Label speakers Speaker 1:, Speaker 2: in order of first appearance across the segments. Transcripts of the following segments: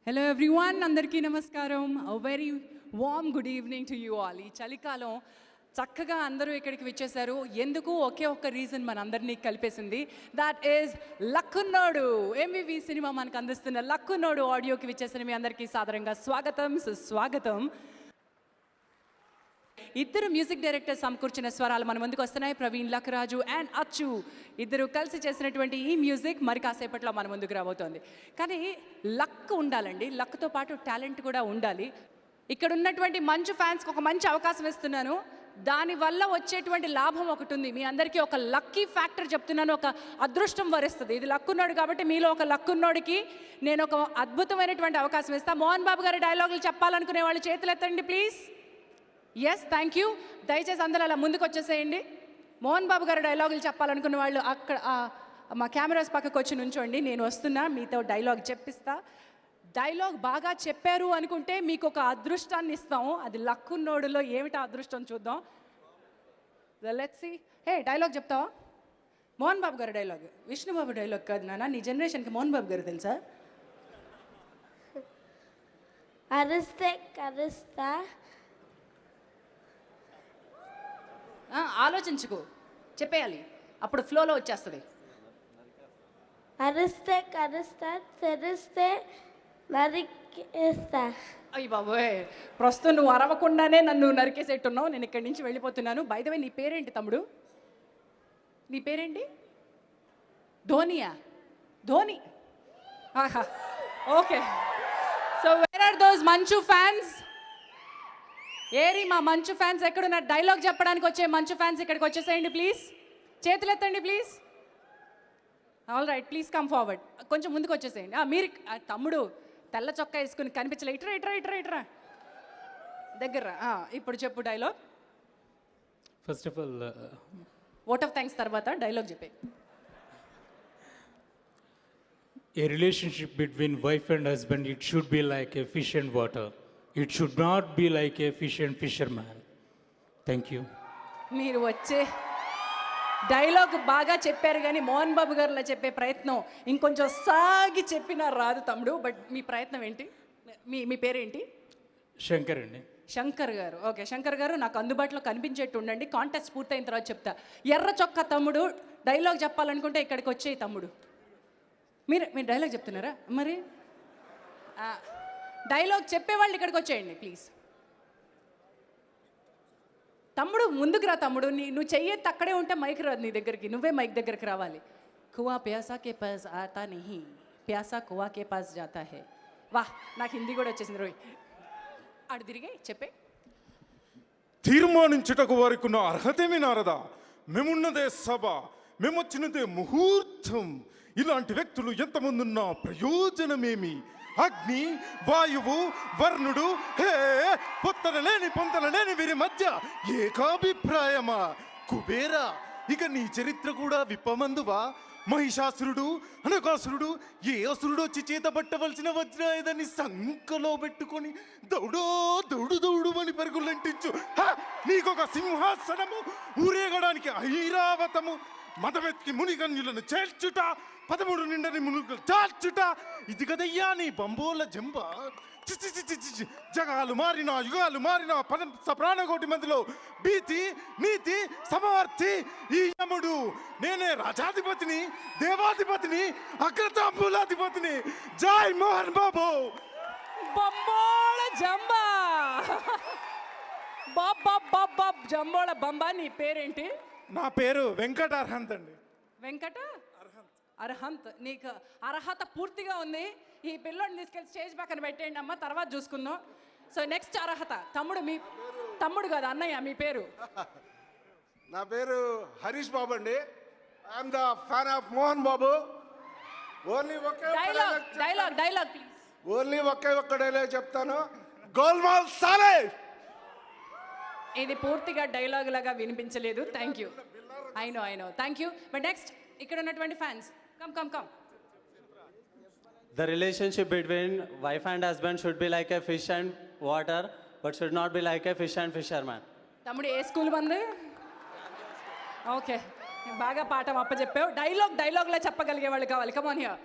Speaker 1: Hello everyone, అందరికీ నమస్కారం. Very warm good evening to you all. ఈ చలికాలం చక్కగా అందరూ ఇక్కడికి విచ్చేశారు. ఎందుకు? ఒకే ఒక్క రీజన్ మన అందరినీ కలిపేసింది. That is Lakkunnodu. MVV cinema మనకు అందిస్తున్న లక్కున్నోడు ఆడియోకి విచ్చేసిన మీ అందరికీ సాదరంగా స్వాగతం, సుస్వాగతం. ఇద్దరు మ్యూజిక్ డైరెక్టర్ సమకూర్చిన స్వరాలు మన ముందుకు వస్తున్నాయి. ప్రవీణ్ లక్కరాజు అండ్ అచ్చు ఇద్దరు కలిసి చేసినటువంటి ఈ మ్యూజిక్ మరి కాసేపట్లో మన ముందుకు రాబోతోంది. కానీ లక్ ఉండాలండి, లక్తో పాటు టాలెంట్ కూడా ఉండాలి. ఇక్కడ ఉన్నటువంటి మంచు ఫ్యాన్స్కి ఒక మంచి అవకాశం ఇస్తున్నాను. దానివల్ల వచ్చేటువంటి లాభం ఒకటి ఉంది. మీ అందరికీ ఒక లక్కీ ఫ్యాక్టర్ చెప్తున్నాను, ఒక అదృష్టం వరిస్తుంది. ఇది లక్కున్నాడు కాబట్టి మీలో ఒక లక్కున్నోడికి నేను ఒక అద్భుతమైనటువంటి అవకాశం ఇస్తాను. మోహన్ బాబు గారి డైలాగులు చెప్పాలనుకునే వాళ్ళు చేతులు ఎత్తండి ప్లీజ్. Yes, thank you. దయచేసి అందరూ అలా ముందుకు వచ్చేసేయండి. మోహన్ బాబు గారు డైలాగులు చెప్పాలనుకున్న వాళ్ళు అక్కడ మా కెమెరాస్ పక్కకు వచ్చి నుంచోండి. నేను వస్తున్నా, మీతో డైలాగ్ చెప్పిస్తా. డైలాగ్ బాగా చెప్పారు అనుకుంటే మీకు ఒక అదృష్టాన్ని ఇస్తాము. అది లక్కున్నోడులో ఏమిటా అదృష్టం చూద్దాం. Let's see. హే, డైలాగ్ చెప్తావా? మోహన్ బాబు గారు డైలాగ్. విష్ణుబాబు డైలాగ్ కాదు నాన్న, నీ జనరేషన్కి మోహన్ బాబు గారు తెలుసా?
Speaker 2: అరిస్తే కరుస్తా,
Speaker 1: ఆలోచించుకో, చెప్పేయాలి, అప్పుడు ఫ్లోలో వచ్చేస్తుంది.
Speaker 2: అరిస్తే కరుస్తా, తెరిస్తే నరికేస్తా.
Speaker 1: అయ్యి బాబోయ్, ప్రస్తుతం నువ్వు అరవకుండానే నన్ను నరికేసేట్టున్నావు. నేను ఇక్కడి నుంచి వెళ్ళిపోతున్నాను. బై ద వే, నీ పేరేంటి తమ్ముడు? నీ పేరేంటి? ధోనియా? ధోని. ఆహా, okay. So where are those Manchu fans? ఏరి మా మంచు ఫ్యాన్స్ ఎక్కడున్న? డైలాగ్ చెప్పడానికి వచ్చే మంచు ఫ్యాన్స్ ఇక్కడికి వచ్చేసేయండి ప్లీజ్. చేతులు ఎత్తండి please. All right, please come forward. కొంచెం ముందుకు వచ్చేసేయండి. మీరు తమ్ముడు తెల్ల చొక్కా వేసుకుని కనిపించలే. ఇట్రా ఇట్రా ఇట్రా ఇట్రా దగ్గర. ఇప్పుడు చెప్పు dialogue.
Speaker 3: First of all,
Speaker 1: vote of thanks తర్వాత డైలాగ్ చెప్పే.
Speaker 3: a relationship between wife and husband, it should be like a fish and water. It should not be like a fish and fisherman. Thank you.
Speaker 1: మీరు వచ్చే dialogue బాగా చెప్పారు, కానీ మోహన్ బాబు గారిలా చెప్పే ప్రయత్నం ఇంకొంచెం సాగి చెప్పినా రాదు తమ్ముడు. బట్ మీ ప్రయత్నం ఏంటి? మీ పేరేంటి?
Speaker 3: శంకర్ అండి.
Speaker 1: శంకర్ గారు. ఓకే, శంకర్ గారు నాకు అందుబాటులో కనిపించేట్టు ఉండండి. కాంటెస్ట్ పూర్తయిన తర్వాత చెప్తా. ఎర్ర చొక్కా తమ్ముడు డైలాగ్ చెప్పాలనుకుంటే ఇక్కడికి వచ్చేయి తమ్ముడు. మీరు డైలాగ్ చెప్తున్నారా? మరి డైలాగ్ చెప్పేవాళ్ళు ఇక్కడికి వచ్చేయండి ప్లీజ్. తమ్ముడు ముందుకు రా తమ్ముడు. నువ్వు చెయ్యెత్తి అక్కడే ఉంటే మైక్ రాదు నీ దగ్గరికి, నువ్వే మైక్ దగ్గరికి రావాలి. కువా ప్యాసా కే పాస్ ఆతా నహీ, ప్యాసా కువా కే పాస్ జాతా హే. వాహ్, నాకు హిందీ కూడా వచ్చేసింది రోయ్. అడు తిరిగి చెప్పే.
Speaker 4: తీర్మానించుటకు వారికి ఉన్న అర్హతేమి నారదా? మేమున్నదే సభ, మేమొచ్చినదే ముహూర్తం. ఇలాంటి వ్యక్తులు ఎంతమంది ఉన్నా ప్రయోజనమేమి? అగ్ని, వాయువు, వర్ణుడు, హే పొత్తనలేని పొంతనలేని వీరి మధ్య ఏకాభిప్రాయమా? కుబేరా, ఇక నీ చరిత్ర కూడా విప్పమందువా? మహిషాసురుడు, అనకాసురుడు, ఏ అసురుడు వచ్చి చేతబట్టవలసిన వజ్రాయుధాన్ని సంకలో పెట్టుకొని దౌడో దౌడు దౌడు అని పరుగులంటించు. నీకొక సింహాసనము, ఊరేగడానికి ఐరావతము, మదమెత్తి మునిగన్యులను చేర్చుట, 13 నిండని మునుగులు చాల్చుట, ఇది కదయ్యా నీ బంబోల జంబ. జగాలు మారినా యుగాలు మారినా ప్రాణకోటి మధ్యలో భీతి నీతి సమవర్తి ఈ యముడు. నేనే రాజాధిపతిని, దేవాధిపతిని, అగ్రతాంబూలాధిపతిని. జై మోహన్ బాబు.
Speaker 1: బంబోళ జంబా. బాబ్ జంబోళ బంబా. నీ పేరేంటి?
Speaker 4: నా పేరు వెంకట అర్హంత్ అండి.
Speaker 1: వెంకట అర్హంత్. నీకు అర్హత పూర్తిగా ఉంది. ఈ పిల్లోడిని తీసుకెళ్ళి స్టేజ్ పక్కన పెట్టేయండి అమ్మ, తర్వాత చూసుకుందాం. సో నెక్స్ట్ అర్హత తమ్ముడు. మీ తమ్ముడు కాదు అన్నయ్య, మీ పేరు?
Speaker 5: నా పేరు హరీష్ బాబు అండి. I'm the fan of Mohan Babu. Only
Speaker 1: dialogue please.
Speaker 5: Only ఒక్క డైలాగ్ చెప్తాను. గోల్మాల్ సాలే.
Speaker 1: ఇది పూర్తిగా డైలాగ్ లాగా వినిపించలేదు. Thank you. I know thank you. But next ఇక్కడ ఉన్నటువంటి fans, come.
Speaker 6: The relationship between wife and husband should be like a fish and water, but should not be like a fish and fisherman.
Speaker 1: తమ్ముడు ఏ school మంది? Okay, బాగా పాఠం అప్పచెప్పావు. డైలాగ్లా చెప్పగలిగే వాళ్ళు కావాలి. Come on here.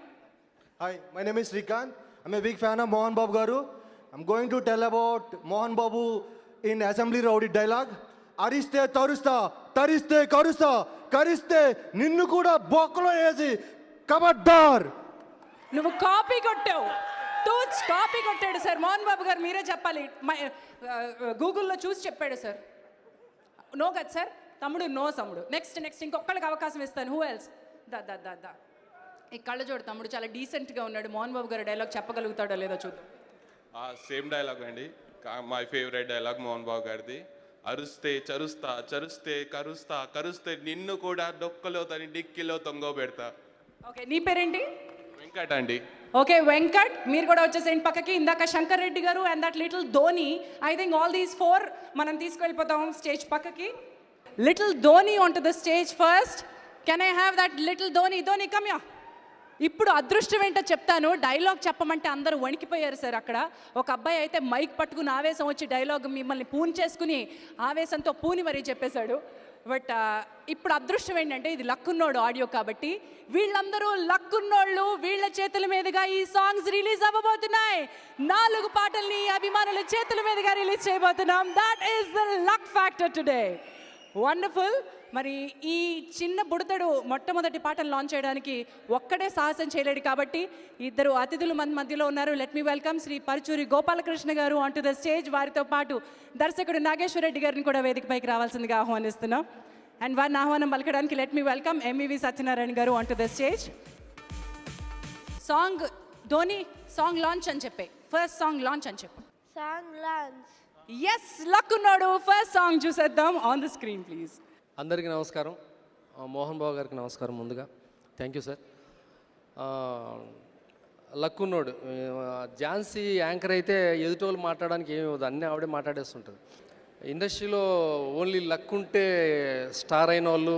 Speaker 7: Hi, my name is Srikanth. I'm a big fan of Mohan Babu Garu. I'm going to tell about Mohan Babu in Assembly Rowdy dialogue. Ariste tarusta, tariste karusta, kariste ninnu kuda bokkalo esi kabadar.
Speaker 1: నువ్వు copy కొట్టావు, టూచ్ copy కొట్టాడు sir. Mohan Babu గారు మీరే చెప్పాలి. గూగుల్లో చూసి చెప్పాడు sir. No కదా సార్, తమ్ముడు నో తమ్ముడు. నెక్స్ట్ ఇంకొకళ్ళకి అవకాశం ఇస్తాను. Who else? దా ఈ కళ్ళ చూడు తమ్ముడు, చాలా డీసెంట్గా ఉన్నాడు. మోహన్ బాబు గారు డైలాగ్ చెప్పగలుగుతాడో లేదో చూద్దాం.
Speaker 8: సేమ్ డైలాగ్ అండి, my favourite dialogue Mohan Babu గారిది. అరుస్తే చరుస్తా, చరుస్తే కరుస్తా, కరుస్తే నిన్ను కూడా డొక్కలో తని డిక్కిలో తొంగో పెడతా.
Speaker 1: ఓకే, నీ పేరేంటి?
Speaker 8: వెంకట్ అండి.
Speaker 1: ఓకే వెంకట్, మీరు కూడా వచ్చేసేయండి పక్కకి. ఇందాక శంకర్ రెడ్డి గారు and that little Dhoni, I think all these 4 మనం తీసుకెళ్ళిపోతాం స్టేజ్ పక్కకి. Little Dhoni on to the stage first. Can I have that little Dhoni? Dhoni come yeah. ఇప్పుడు అదృష్టం ఏంటో చెప్తాను. డైలాగ్ చెప్పమంటే అందరూ వణికిపోయారు సార్. అక్కడ ఒక అబ్బాయి అయితే మైక్ పట్టుకుని ఆవేశం వచ్చి డైలాగ్ మిమ్మల్ని పూన్ చేసుకుని ఆవేశంతో పూని మరీ చెప్పేశాడు. బట్ ఇప్పుడు అదృష్టం ఏంటంటే ఇది లక్కున్నోడు ఆడియో కాబట్టి వీళ్ళందరూ లక్కున్నోళ్ళు, వీళ్ళ చేతుల మీదుగా ఈ సాంగ్స్ రిలీజ్ అవ్వబోతున్నాయి. 4 పాటల్ని అభిమానుల చేతుల మీదుగా రిలీజ్ చేయబోతున్నాం. That is the luck factor today. Wonderful. మరి ఈ చిన్న బుడతడు మొట్టమొదటి పాటను లాంచ్ చేయడానికి ఒక్కడే సాహసం చేయలేడు కాబట్టి 2 అతిథులు మన మధ్యలో ఉన్నారు. Let me welcome Shri Paruchuri Gopalakrishna garu on to the stage. వారితో పాటు దర్శకుడు నాగేశ్వర రెడ్డి గారిని కూడా వేదికపైకి రావాల్సిందిగా ఆహ్వానిస్తున్నాం. అండ్ వారిని ఆహ్వానం పలకడానికి let me welcome MEV Satyanarayana garu on to the stage. Song ధోని సాంగ్ లాంచ్ అని చెప్పే, ఫస్ట్ సాంగ్ లాంచ్ అని చెప్పు.
Speaker 2: Song launch.
Speaker 1: ఎస్, లక్ ఉన్నాడు. ఫస్ట్ సాంగ్ చూసేద్దాం ఆన్ ద స్క్రీన్ ప్లీజ్.
Speaker 9: అందరికీ నమస్కారం. మోహన్ బాబు గారికి నమస్కారం ముందుగా. Thank you sir. లక్ ఉన్నోడు. ఝాన్సీ యాంకర్ అయితే ఎదుటోళ్ళు మాట్లాడడానికి ఏమి ఇవ్వదు, అన్నీ ఆవిడే మాట్లాడేస్తుంటుంది. ఇండస్ట్రీలో ఓన్లీ లక్ ఉంటే స్టార్ అయిన వాళ్ళు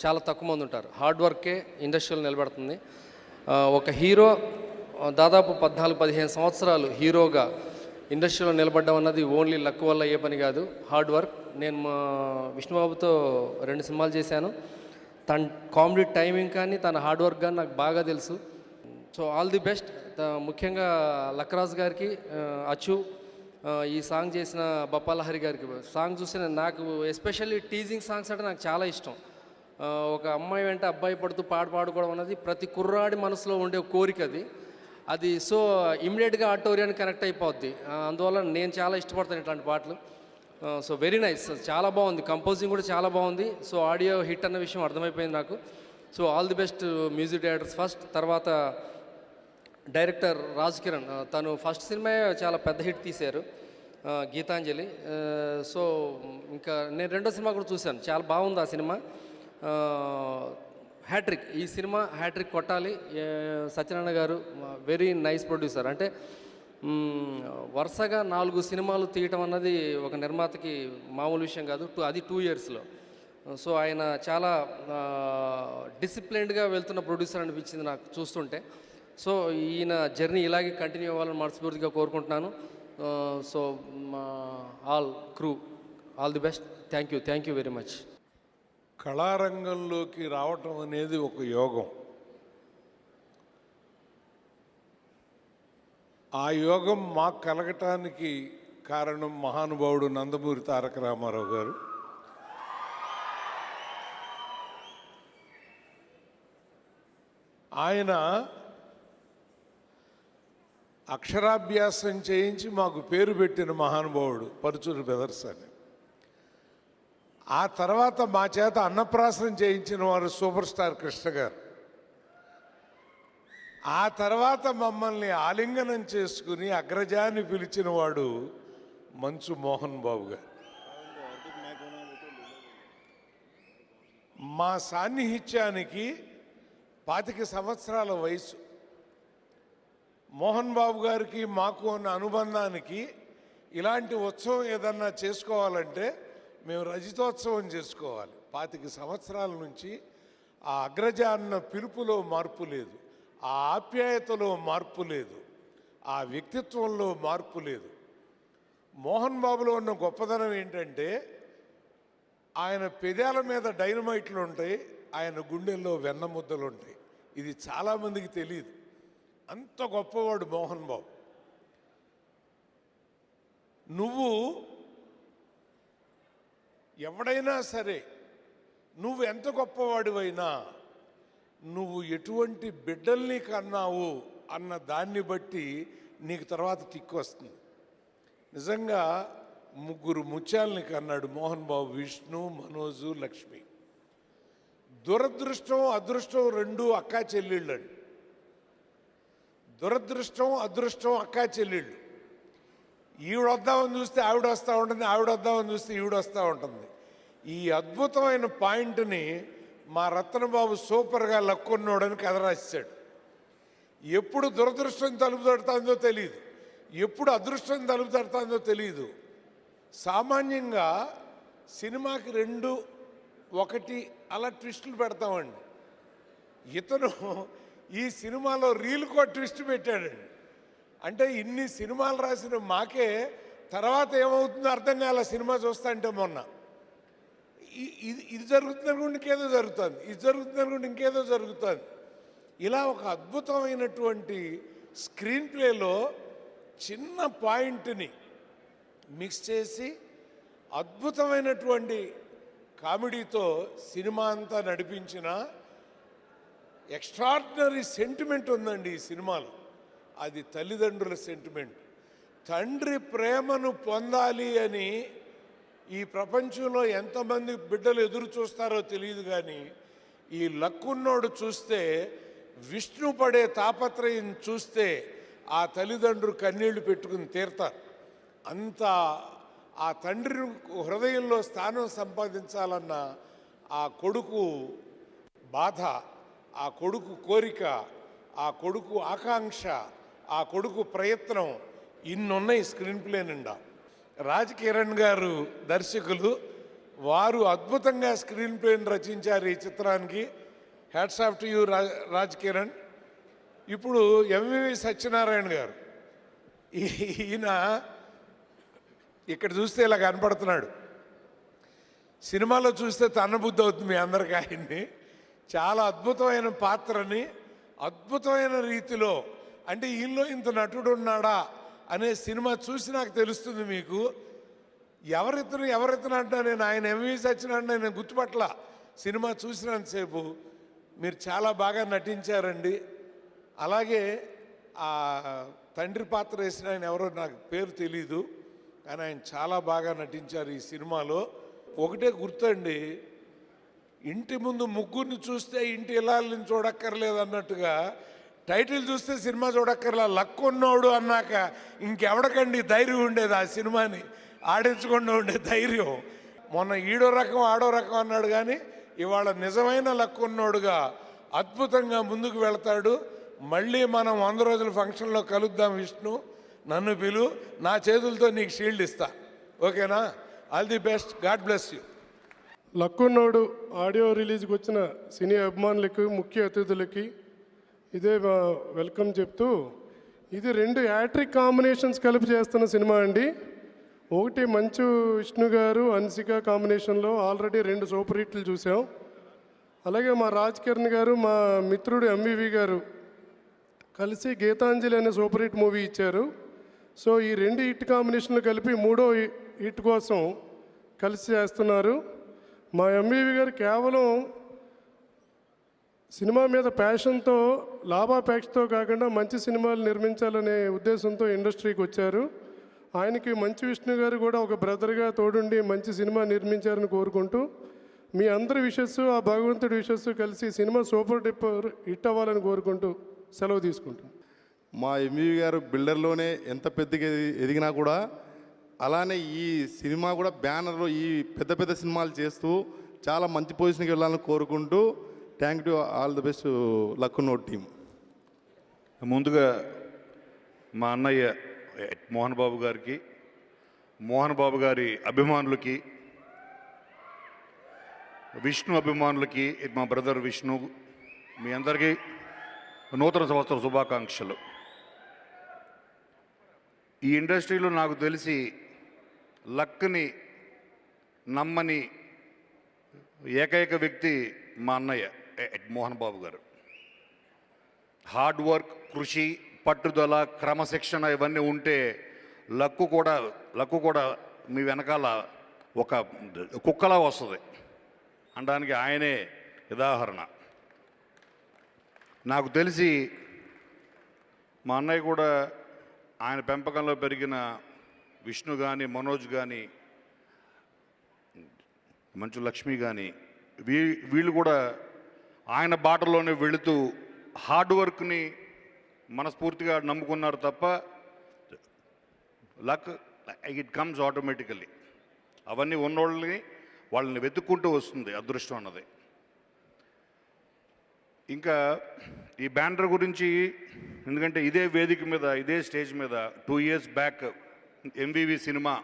Speaker 9: చాలా తక్కువ మంది ఉంటారు. హార్డ్ వర్కే ఇండస్ట్రీలో నిలబెడుతుంది. ఒక హీరో దాదాపు 14-15 సంవత్సరాలు హీరోగా ఇండస్ట్రీలో నిలబడ్డం అన్నది ఓన్లీ లక్ వల్ల ఏ పని కాదు, హార్డ్ వర్క్. నేను మా విష్ణుబాబుతో 2 సినిమాలు చేశాను. తన కామెడీ టైమింగ్ కానీ తన హార్డ్ వర్క్ కానీ నాకు బాగా తెలుసు. So all the best. ముఖ్యంగా లక్కరాజు గారికి, అచ్చు, ఈ సాంగ్ చేసిన బప్పాలహరి గారికి. సాంగ్ చూసిన నాకు ఎస్పెషల్లీ టీజింగ్ సాంగ్స్ అంటే నాకు చాలా ఇష్టం. ఒక అమ్మాయి వెంట అబ్బాయి పడుతూ పాడుకోవడం అన్నది ప్రతి కుర్రాడి మనసులో ఉండే కోరిక అది. సో ఇమ్మీడియట్గా ఆడిటోరియానికి కనెక్ట్ అయిపోద్ది. అందువల్ల నేను చాలా ఇష్టపడతాను ఇట్లాంటి పాటలు. సో వెరీ నైస్, చాలా బాగుంది. కంపోజింగ్ కూడా చాలా బాగుంది. సో ఆడియో హిట్ అన్న విషయం అర్థమైపోయింది నాకు. So all the best music directors first. తర్వాత డైరెక్టర్ రాజ్ కిరణ్, తను ఫస్ట్ సినిమా చాలా పెద్ద హిట్ తీశారు, గీతాంజలి. సో ఇంకా నేను 2వ సినిమా కూడా చూశాను, చాలా బాగుంది ఆ సినిమా. హ్యాట్రిక్, ఈ సినిమా హ్యాట్రిక్ కొట్టాలి. సత్యనారాయణ గారు వెరీ నైస్ ప్రొడ్యూసర్. అంటే వరుసగా 4 సినిమాలు తీయటం అన్నది ఒక నిర్మాతకి మామూలు విషయం కాదు, అది 2 ఇయర్స్లో. సో ఆయన చాలా డిసిప్లైన్డ్గా వెళ్తున్న ప్రొడ్యూసర్ అనిపించింది నాకు చూస్తుంటే. సో ఈయన జర్నీ ఇలాగే కంటిన్యూ అవ్వాలని మనస్ఫూర్తిగా కోరుకుంటున్నాను. So all crew all the best. Thank you very much.
Speaker 10: కళారంగంలోకి రావటం అనేది ఒక యోగం. ఆ యోగం మాకు కలగటానికి కారణం మహానుభావుడు నందమూరి తారక రామారావు గారు. ఆయన అక్షరాభ్యాసం చేయించి మాకు పేరు పెట్టిన మహానుభావుడు పరుచూరి బ్రదర్స్ అని. ఆ తర్వాత మా చేత అన్నప్రాసనం చేయించిన వారు సూపర్ స్టార్ కృష్ణ గారు. ఆ తర్వాత మమ్మల్ని ఆలింగనం చేసుకుని అగ్రజాన్ని పిలిచిన వాడు మంచు మోహన్ బాబు గారు. మా సాన్నిహిత్యానికి 25 సంవత్సరాల వయసు. మోహన్ బాబు గారికి మాకు ఉన్న అనుబంధానికి ఇలాంటి ఉత్సవం ఏదన్నా చేసుకోవాలంటే మేము రజతోత్సవం చేసుకోవాలి. 25 సంవత్సరాల నుంచి ఆ అగ్రజ అన్న పిలుపులో మార్పు లేదు, ఆ ఆప్యాయతలో మార్పు లేదు, ఆ వ్యక్తిత్వంలో మార్పు లేదు. మోహన్ బాబులో ఉన్న గొప్పదనం ఏంటంటే ఆయన పెదాల మీద డైనమైట్లు ఉంటాయి, ఆయన గుండెల్లో వెన్నముద్దలు ఉంటాయి. ఇది చాలామందికి తెలియదు. అంత గొప్పవాడు మోహన్ బాబు. నువ్వు ఎవడైనా సరే, నువ్వు ఎంత గొప్పవాడివైనా, నువ్వు ఎటువంటి బిడ్డల్ని కన్నావు అన్న దాన్ని బట్టి నీకు తర్వాత టిక్ వస్తుంది. నిజంగా 3 ముత్యాలని కన్నాడు మోహన్ బాబు, విష్ణు, మనోజు, లక్ష్మి. దురదృష్టం అదృష్టం 2 అక్కా చెల్లెళ్ళు అండి. దురదృష్టం అదృష్టం అక్కా చెల్లెళ్ళు. ఈవిడ వద్దామని చూస్తే ఆవిడ వస్తూ ఉంటుంది, ఆవిడ వద్దామని చూస్తే ఈవిడ వస్తూ ఉంటుంది. ఈ అద్భుతమైన పాయింట్ని మా రత్నబాబు సూపర్గా లక్కున్నోడని కథ రాశాడు. ఎప్పుడు దురదృష్టం తలుపు తడుతుందో తెలియదు, ఎప్పుడు అదృష్టం తలుపు తడుతుందో తెలియదు. సామాన్యంగా సినిమాకి 2, 1 అలా ట్విస్టులు పెడతామండి. ఇతను ఈ సినిమాలో రీల్కో ట్విస్ట్ పెట్టాడండి. అంటే ఇన్ని సినిమాలు రాసిన మాకే తర్వాత ఏమవుతుందో అర్థం కాల సినిమా చూస్తా అంటే. మొన్న ఇది జరుగుతుంది అనుకుంటే ఇంకేదో జరుగుతుంది, ఇది జరుగుతుంది అనుకుంటే ఇంకేదో జరుగుతుంది. ఇలా ఒక అద్భుతమైనటువంటి స్క్రీన్ ప్లేలో చిన్న పాయింట్ని మిక్స్ చేసి అద్భుతమైనటువంటి కామెడీతో సినిమా అంతా నడిపించిన ఎక్స్ట్రాడినరీ సెంటిమెంట్ ఉందండి ఈ సినిమాలో. అది తల్లిదండ్రుల సెంటిమెంట్. తండ్రి ప్రేమను పొందాలి అని ఈ ప్రపంచంలో ఎంతమంది బిడ్డలు ఎదురు చూస్తారో తెలియదు, కానీ ఈ లక్కున్నోడు చూస్తే, విష్ణు పడే తాపత్రయం చూస్తే ఆ తల్లిదండ్రులు కన్నీళ్లు పెట్టుకుని తీరతారు. అంత ఆ తండ్రి హృదయంలో స్థానం సంపాదించాలన్న ఆ కొడుకు బాధ, ఆ కొడుకు కోరిక, ఆ కొడుకు ఆకాంక్ష, ఆ కొడుకు ప్రయత్నం ఇన్నున్నాయి స్క్రీన్ ప్లే నిండా. రాజ్ కిరణ్ గారు దర్శకులు, వారు అద్భుతంగా స్క్రీన్ ప్లేని రచించారు ఈ చిత్రానికి. Hats off to you Raj Kiran. ఇప్పుడు ఎంవివి సత్యనారాయణ గారు, ఈయన ఇక్కడ చూస్తే ఇలా కనపడుతున్నాడు, సినిమాలో చూస్తే తన్నబుద్ధి అవుతుంది మీ అందరికీ. ఆయన్ని చాలా అద్భుతమైన పాత్రని అద్భుతమైన రీతిలో, అంటే ఈయనలో ఇంత నటుడు ఉన్నాడా అనే సినిమా చూసి నాకు తెలుస్తుంది మీకు. ఎవరితను అంటా నేను ఆయన ఎంవి సత్యనారాయణ నేను గుర్తుపట్ల సినిమా చూసినంతసేపు. మీరు చాలా బాగా నటించారండి. అలాగే ఆ తండ్రి పాత్ర వేసిన ఆయన ఎవరో నాకు పేరు తెలీదు, కానీ ఆయన చాలా బాగా నటించారు ఈ సినిమాలో. ఒకటే గుర్తండి, ఇంటి ముందు ముగ్గురిని చూస్తే ఇంటి ఇల్లాలని చూడక్కర్లేదు అన్నట్టుగా టైటిల్ చూస్తే సినిమా చూడక్కర్లా. లక్ ఉన్నోడు అన్నాక ఇంకెవడకండి ధైర్యం ఉండేది ఆ సినిమాని ఆడించకుండా ఉండే ధైర్యం. మొన్న ఈడో రకం ఆడో రకం అన్నాడు, కానీ ఇవాళ నిజమైన లక్ ఉన్నోడుగా అద్భుతంగా ముందుకు వెళతాడు. మళ్ళీ మనం 100 రోజుల ఫంక్షన్లో కలుద్దాం విష్ణు, నన్ను పిలు, నా చేతులతో నీకు షీల్డ్ ఇస్తా, ఓకేనా? All the best, god bless you.
Speaker 11: Lakkunnodu audio రిలీజ్కి వచ్చిన సినీ అభిమానులకి, ముఖ్య అతిథులకి ఇదే వెల్కమ్ చెప్తూ, ఇది 2 యాట్రిక్ కాంబినేషన్స్ కలిపి చేస్తున్న సినిమా అండి. ఒకటి మంచు విష్ణు గారు హన్సిక కాంబినేషన్లో ఆల్రెడీ 2 సూపర్ హిట్లు చూసాం. అలాగే మా రాజ్ కిరణ్ గారు, మా మిత్రుడు ఎంవివి గారు కలిసి గీతాంజలి అనే సూపర్ హిట్ మూవీ ఇచ్చారు. సో ఈ 2 హిట్ కాంబినేషన్లు కలిపి 3వ హిట్ కోసం కలిసి చేస్తున్నారు. మా ఎంవివి గారు కేవలం సినిమా మీద ప్యాషన్తో, లాభాపేక్షతో కాకుండా మంచి సినిమాలు నిర్మించాలనే ఉద్దేశంతో ఇండస్ట్రీకి వచ్చారు. ఆయనకి మంచు విష్ణు గారు కూడా ఒక బ్రదర్గా తోడుండి మంచి సినిమా నిర్మించారని కోరుకుంటూ, మీ అందరి విషస్సు, ఆ భగవంతుడి విషస్సు కలిసి సినిమా సూపర్ డూపర్ హిట్ అవ్వాలని కోరుకుంటూ సెలవు తీసుకుంటాం.
Speaker 12: మా ఎంవివి గారు బిల్డర్లోనే ఎంత పెద్దగా ఎదిగినా కూడా అలానే ఈ సినిమా కూడా బ్యానర్లో ఈ పెద్ద పెద్ద సినిమాలు చేస్తూ చాలా మంచి పొజిషన్కి వెళ్ళాలని కోరుకుంటూ, thank you, all the best Lakkunnodu team.
Speaker 13: ముందుగా మా అన్నయ్య మోహన్ బాబు గారికి, మోహన్ బాబు గారి అభిమానులకి, విష్ణు అభిమానులకి, మా బ్రదర్ విష్ణు, మీ అందరికీ నూతన సంవత్సర శుభాకాంక్షలు. ఈ ఇండస్ట్రీలో నాకు తెలిసి లక్ని నమ్మని ఏకైక వ్యక్తి మా అన్నయ్య మోహన్ బాబు గారు. హార్డ్ వర్క్, కృషి, పట్టుదల, క్రమశిక్షణ ఇవన్నీ ఉంటే లక్కు కూడా మీ వెనకాల ఒక కుక్కలా వస్తుంది అనడానికి ఆయనే ఉదాహరణ. నాకు తెలిసి మా అన్నయ్య కూడా ఆయన పెంపకంలో పెరిగిన విష్ణు కానీ, మనోజ్ కానీ, మంచు లక్ష్మి కానీ వీళ్ళు కూడా ఆయన బాటలోనే వెళుతూ హార్డ్ వర్క్ని మనస్ఫూర్తిగా నమ్ముకున్నారు తప్ప లక్ ఇట్ కమ్స్ ఆటోమేటికల్లీ. అవన్నీ వాళ్ళని వెతుక్కుంటూ వస్తుంది అదృష్టం అన్నది. ఇంకా ఈ బ్యానర్ గురించి, ఎందుకంటే ఇదే వేదిక మీద, ఇదే స్టేజ్ మీద 2 years బ్యాక్ ఎంవివి సినిమాలో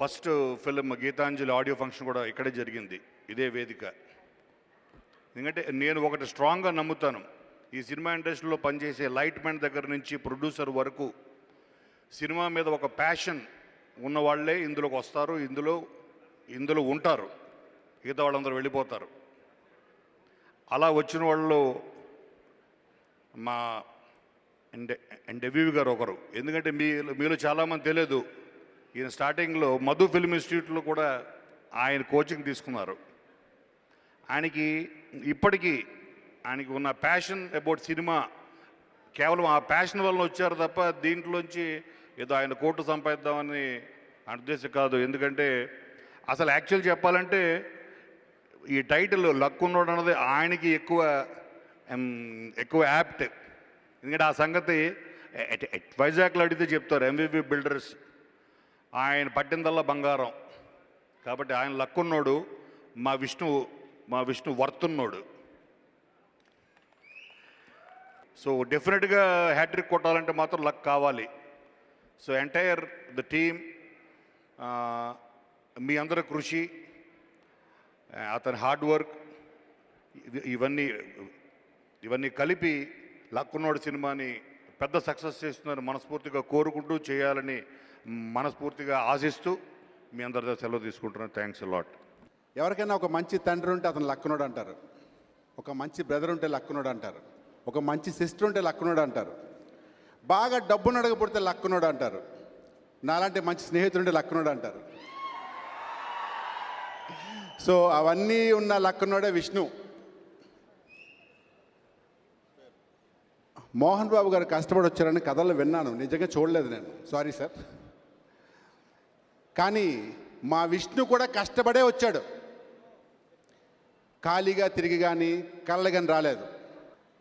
Speaker 13: first film Geethanjali audio function కూడా ఇక్కడే జరిగింది, ఇదే వేదిక. ఎందుకంటే నేను ఒకటి స్ట్రాంగ్గా నమ్ముతాను, ఈ సినిమా ఇండస్ట్రీలో పనిచేసే లైట్ మ్యాన్ దగ్గర నుంచి ప్రొడ్యూసర్ వరకు సినిమా మీద ఒక ప్యాషన్ ఉన్న వాళ్ళే ఇందులోకి వస్తారు, ఇందులో ఉంటారు, మిగతా వాళ్ళందరూ వెళ్ళిపోతారు. అలా వచ్చిన వాళ్ళు మా ఎండెవ్యూ గారు ఒకరు. ఎందుకంటే మీలో చాలామంది తెలియదు, ఈయన స్టార్టింగ్లో మధు ఫిల్మ్ ఇన్స్టిట్యూట్లో కూడా ఆయన కోచింగ్ తీసుకున్నారు. ఇప్పటికీ ఆయనకి ఉన్న ప్యాషన్ అబౌట్ సినిమా కేవలం ఆ ప్యాషన్ వల్ల వచ్చారు తప్ప దీంట్లోంచి ఏదో ఆయన కోట్లు సంపాదిద్దామని ఉద్దేశం కాదు. ఎందుకంటే అసలు యాక్చువల్ చెప్పాలంటే ఈ టైటిల్ లక్ ఉన్నోడు అన్నది ఆయనకి ఎక్కువ యాప్ట్. ఎందుకంటే ఆ సంగతి వైజాగ్లో అడిగితే చెప్తారు, ఎంవివి బిల్డర్స్ ఆయన పట్టిందల్లా బంగారం. కాబట్టి ఆయన లక్ ఉన్నోడు, మా విష్ణు వర్తున్నోడు. సో డెఫినెట్గా హ్యాట్రిక్ కొట్టాలంటే మాత్రం లక్ కావాలి. సో ఎంటైర్ ద టీమ్, మీ అందరి కృషి, అతని హార్డ్ వర్క్, ఇవన్నీ కలిపి లక్కున్నోడు సినిమాని పెద్ద సక్సెస్ చేస్తున్నారు మనస్ఫూర్తిగా కోరుకుంటూ, చేయాలని మనస్ఫూర్తిగా ఆశిస్తూ మీ అందరితో సెలవు తీసుకుంటున్నాను. Thanks lot.
Speaker 14: ఎవరికైనా ఒక మంచి తండ్రి ఉంటే అతను లక్కునోడు అంటారు, ఒక మంచి బ్రదర్ ఉంటే లక్కునోడు అంటారు, ఒక మంచి సిస్టర్ ఉంటే లక్కునోడు అంటారు, బాగా డబ్బును అడగబడితే లక్కునోడు అంటారు, నాలాంటి మంచి స్నేహితుడు ఉంటే లక్కునోడు అంటారు. సో అవన్నీ ఉన్న లక్కునోడే విష్ణు. మోహన్ బాబు గారు కష్టపడి వచ్చారని కథలు విన్నాను, నిజంగా చూడలేదు నేను, సారీ సార్. కానీ మా విష్ణు కూడా కష్టపడే వచ్చాడు, ఖాళీగా తిరిగి కానీ కళ్ళ కానీ రాలేదు.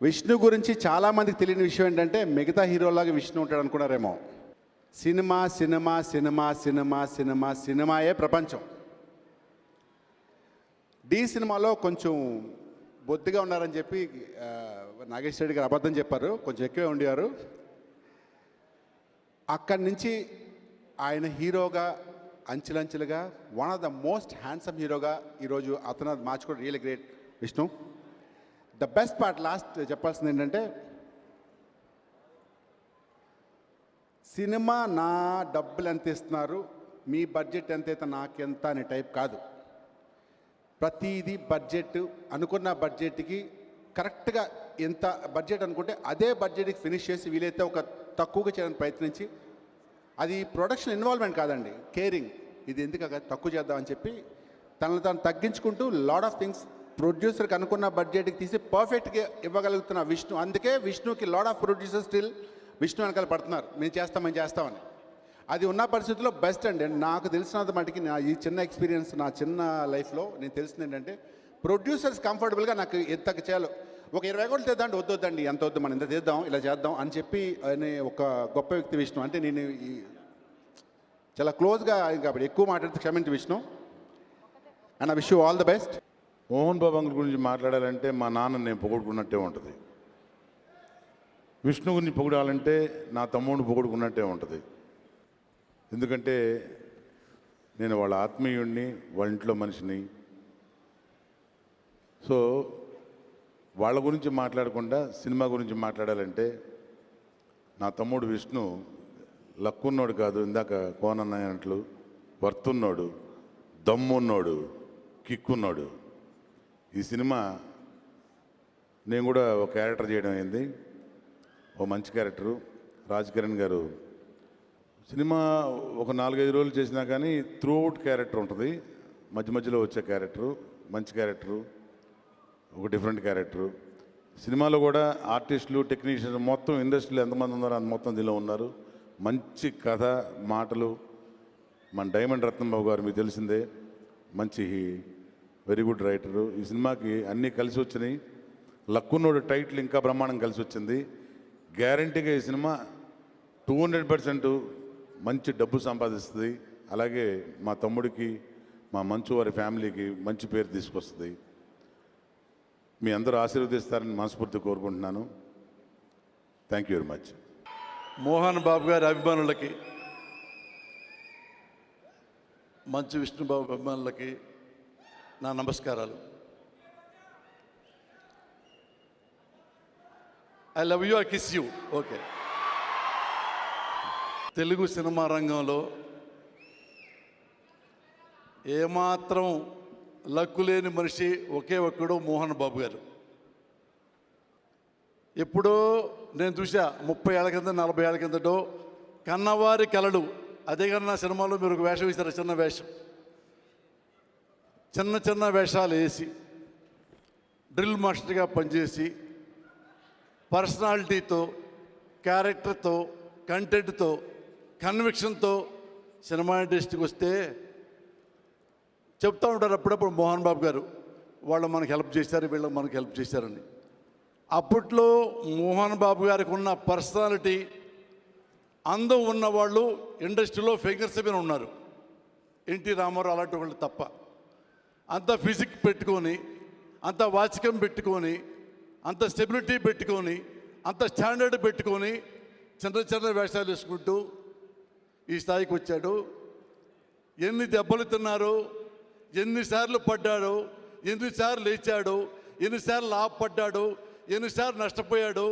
Speaker 14: విష్ణు గురించి చాలామందికి తెలియని విషయం ఏంటంటే మిగతా హీరోలాగా విష్ణు ఉంటాడు అనుకున్నారేమో. Cinema cinema cinema cinema cinema సినిమాయే ప్రపంచం. డి సినిమాలో కొంచెం బొద్దుగా ఉన్నారని చెప్పి నాగేశ్వర రెడ్డి గారు అబద్ధం చెప్పారు, కొంచెం ఎక్కువే ఉండేవారు. అక్కడి నుంచి ఆయన హీరోగా అంచెలంచెలుగా one of the most handsome హీరోగా ఈరోజు అతను మార్చుకోవడం real great Vishnu. The best part last చెప్పాల్సింది ఏంటంటే, సినిమా నా డబ్బులు ఎంత ఇస్తున్నారు, మీ బడ్జెట్ ఎంతైతే నాకెంత అనే టైప్ కాదు. ప్రతిదీ బడ్జెట్, అనుకున్న బడ్జెట్కి కరెక్ట్గా ఎంత బడ్జెట్ అనుకుంటే అదే బడ్జెట్కి ఫినిష్ చేసి వీలైతే ఒక తక్కువగా చేయడానికి ప్రయత్నించి, అది ప్రొడక్షన్ ఇన్వాల్వ్మెంట్ కాదండి, కేరింగ్. ఇది ఎందుకు తక్కువ చేద్దామని చెప్పి తనను తాను తగ్గించుకుంటూ లాట్ ఆఫ్ థింగ్స్ ప్రొడ్యూసర్కి అనుకున్న బడ్జెట్కి తీసి పర్ఫెక్ట్గా ఇవ్వగలుగుతున్న విష్ణు. అందుకే విష్ణుకి lot of producers still Vishnu వెనకాల పడుతున్నారు, మేము చేస్తామని. అది ఉన్న పరిస్థితుల్లో బెస్ట్ అండి. నాకు తెలిసినంత మటుకి నా ఈ చిన్న ఎక్స్పీరియన్స్, నా చిన్న లైఫ్లో నేను తెలిసింది ఏంటంటే, ప్రొడ్యూసర్స్ కంఫర్టబుల్గా నాకు ఎంత చేయాలో, ఒక 20 కోట్లు తెద్దాం వద్దండి, ఎంత వద్దు, మనం ఇంత చేద్దాం, ఇలా చేద్దాం అని చెప్పి ఆయన ఒక గొప్ప వ్యక్తి విష్ణు. అంటే నేను చాలా క్లోజ్గా కాబట్టి ఎక్కువ మాట్లాడితే క్షమించి Vishnu. And I wish you all the best.
Speaker 12: Mohan Babu uncle గురించి మాట్లాడాలంటే మా నాన్న నేను పొగుడుకున్నట్టే ఉంటుంది. విష్ణు గురించి పొగడాలంటే నా తమ్ముడిని పొగుడుకున్నట్టే ఉంటుంది. ఎందుకంటే నేను వాళ్ళ ఆత్మీయుడిని, వాళ్ళ ఇంట్లో మనిషిని. సో వాళ్ళ గురించి మాట్లాడకుండా సినిమా గురించి మాట్లాడాలంటే, నా తమ్ముడు విష్ణు లక్కున్నోడు కాదు, ఇందాక కోనన్నట్లు వర్తున్నోడు, దమ్మున్నోడు, కిక్కున్నాడు. ఈ సినిమా నేను కూడా ఒక క్యారెక్టర్ చేయడం అయింది. ఓ మంచి క్యారెక్టరు. రాజ్ కిరణ్ గారు సినిమా ఒక 4-5 రోజులు చేసినా కానీ త్రూఅవుట్ క్యారెక్టర్ ఉంటుంది. మధ్య మధ్యలో వచ్చే క్యారెక్టరు మంచి క్యారెక్టరు, ఒక డిఫరెంట్ క్యారెక్టరు. సినిమాలో కూడా ఆర్టిస్టులు, టెక్నీషియన్స్ మొత్తం ఇండస్ట్రీలో ఎంతమంది ఉన్నారో అంత మొత్తం దీనిలో ఉన్నారు. మంచి కథ, మాటలు. మన డైమండ్ రత్నంబాబు గారు మీకు తెలిసిందే, మంచి వెరీ గుడ్ రైటరు. ఈ సినిమాకి అన్నీ కలిసి వచ్చినాయి. లక్కున్నోడు టైటిల్ ఇంకా బ్రహ్మాండం కలిసి వచ్చింది. గ్యారంటీగా ఈ సినిమా 200% మంచి డబ్బు సంపాదిస్తుంది. అలాగే మా తమ్ముడికి, మా మంచు వారి ఫ్యామిలీకి మంచి పేరు తీసుకొస్తుంది. మీ అందరూ ఆశీర్వదిస్తారని మనస్ఫూర్తి కోరుకుంటున్నాను. Thank you very much.
Speaker 15: Mohan Babu garu అభిమానులకి, మంచు విష్ణుబాబు అభిమానులకి నా నమస్కారాలు. I love you, I kiss you. Okay. Telugu cinema రంగంలో ఏమాత్రం లక్కు లేని మనిషి ఒకే ఒక్కడు మోహన్ బాబు గారు. ఎప్పుడో నేను చూసా 30 ఏళ్ళ కింద, 40 ఏళ్ళ కిందటో కన్నవారి కలలు, అదే కన్నా సినిమాలో మీరు ఒక వేషం ఇస్తారు, చిన్న వేషం, చిన్న చిన్న వేషాలు వేసి డ్రిల్ మాస్టర్గా పనిచేసి పర్సనాలిటీతో, క్యారెక్టర్తో, కంటెంట్తో, కన్విక్షన్తో సినిమా ఇండస్ట్రీకి వస్తే చెప్తూ ఉంటారు అప్పుడప్పుడు మోహన్ బాబు గారు, వాళ్ళు మనకు హెల్ప్ చేశారు, వీళ్ళు మనకు హెల్ప్ చేశారని. అప్పట్లో మోహన్ బాబు గారికి ఉన్న పర్సనాలిటీ, అందం ఉన్నవాళ్ళు ఇండస్ట్రీలో ఫిగర్స్ మీద ఉన్నారు. ఎన్టీ రామారావు అలాంటి వాళ్ళు తప్ప. అంత ఫిజిక్ పెట్టుకొని, అంత వాచకం పెట్టుకొని, అంత స్టెబిలిటీ పెట్టుకొని, అంత స్టాండర్డ్ పెట్టుకొని చిన్న చిన్న వేషాలు వేసుకుంటూ ఈ స్థాయికి వచ్చాడు. ఎన్ని దెబ్బలు తిన్నారో, ఎన్నిసార్లు పడ్డాడు, ఎన్నిసార్లు లేచాడు, ఎన్నిసార్లు లాభపడ్డాడు, ఎన్నిసార్లు నష్టపోయాడు,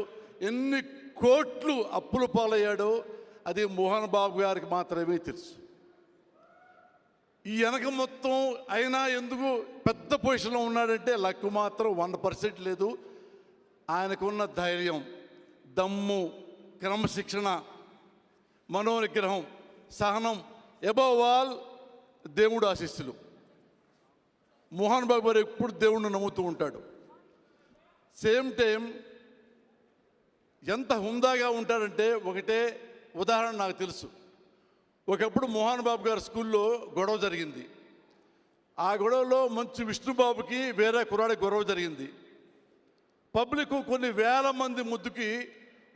Speaker 15: ఎన్ని కోట్లు అప్పుల పాలయ్యాడు, అది మోహన్ బాబు గారికి మాత్రమే తెలుసు. ఈ వెనక మొత్తం అయినా ఎందుకు పెద్ద పొజిషన్లో ఉన్నాడంటే లక్ మాత్రం 1% లేదు. ఆయనకున్న ధైర్యం, దమ్ము, క్రమశిక్షణ, మనోనిగ్రహం, సహనం, అబవ్ ఆల్ దేవుడు ఆశీస్సులు. మోహన్ బాబు గారు ఎప్పుడు దేవుణ్ణి నమ్ముతూ ఉంటాడు. సేమ్ టైం ఎంత హుందాగా ఉంటాడంటే, ఒకటే ఉదాహరణ నాకు తెలుసు. ఒకప్పుడు మోహన్ బాబు గారి స్కూల్లో గొడవ జరిగింది. ఆ గొడవలో మంచు విష్ణుబాబుకి వేరే కుర్రాడికి గొడవ జరిగింది. పబ్లిక్ కొన్ని వేల మంది ముద్దుకి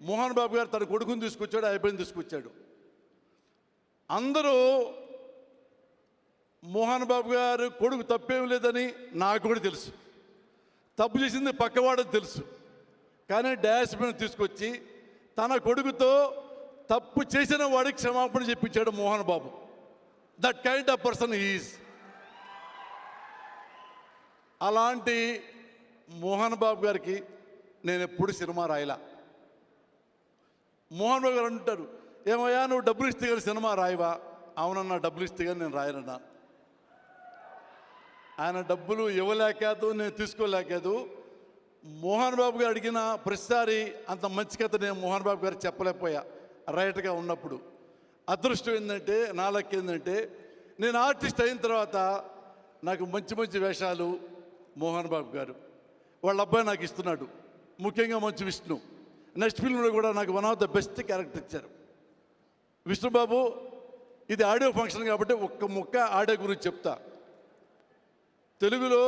Speaker 15: మోహన్ బాబు గారు తన కొడుకుని తీసుకొచ్చాడు, అబ్బాయిని తీసుకొచ్చాడు. అందరూ మోహన్ బాబు గారు కొడుకు తప్పేం లేదని నాకు కూడా తెలుసు, తప్పు చేసింది పక్కవాడని తెలుసు. కానీ డాష్ మీద తీసుకొచ్చి తన కొడుకుతో తప్పు చేసిన వాడికి క్షమాపణ చెప్పించాడు Mohan Babu. That kind of person is. అలాంటి మోహన్ బాబు గారికి నేను ఎప్పుడు సినిమా రాయలా. మోహన్ బాబు గారు అంటారు, ఏమయ్యా నువ్వు డబ్బులు ఇస్తే కానీ సినిమా రాయవా? అవునన్నా, డబ్బులు ఇస్తే కానీ నేను రాయనన్నా. ఆయన డబ్బులు ఇవ్వలేకాదు, నేను తీసుకోలేకాదు. మోహన్ బాబు గారు అడిగిన ప్రతిసారి అంత మంచి కథ నేను మోహన్ బాబు గారు చెప్పలేకపోయా రైట్గా ఉన్నప్పుడు. అదృష్టం ఏంటంటే, నా లెక్క ఏంటంటే, నేను ఆర్టిస్ట్ అయిన తర్వాత నాకు మంచి మంచి వేషాలు మోహన్ బాబు గారు, వాళ్ళ అబ్బాయి నాకు ఇస్తున్నాడు. ముఖ్యంగా మంచు విష్ణు. నెక్స్ట్ ఫిల్మ్లో కూడా నాకు one of the best character ఇచ్చారు విష్ణుబాబు. ఇది ఆడియో ఫంక్షన్ కాబట్టి ఒక్క ముక్క ఆడియో గురించి చెప్తా. తెలుగులో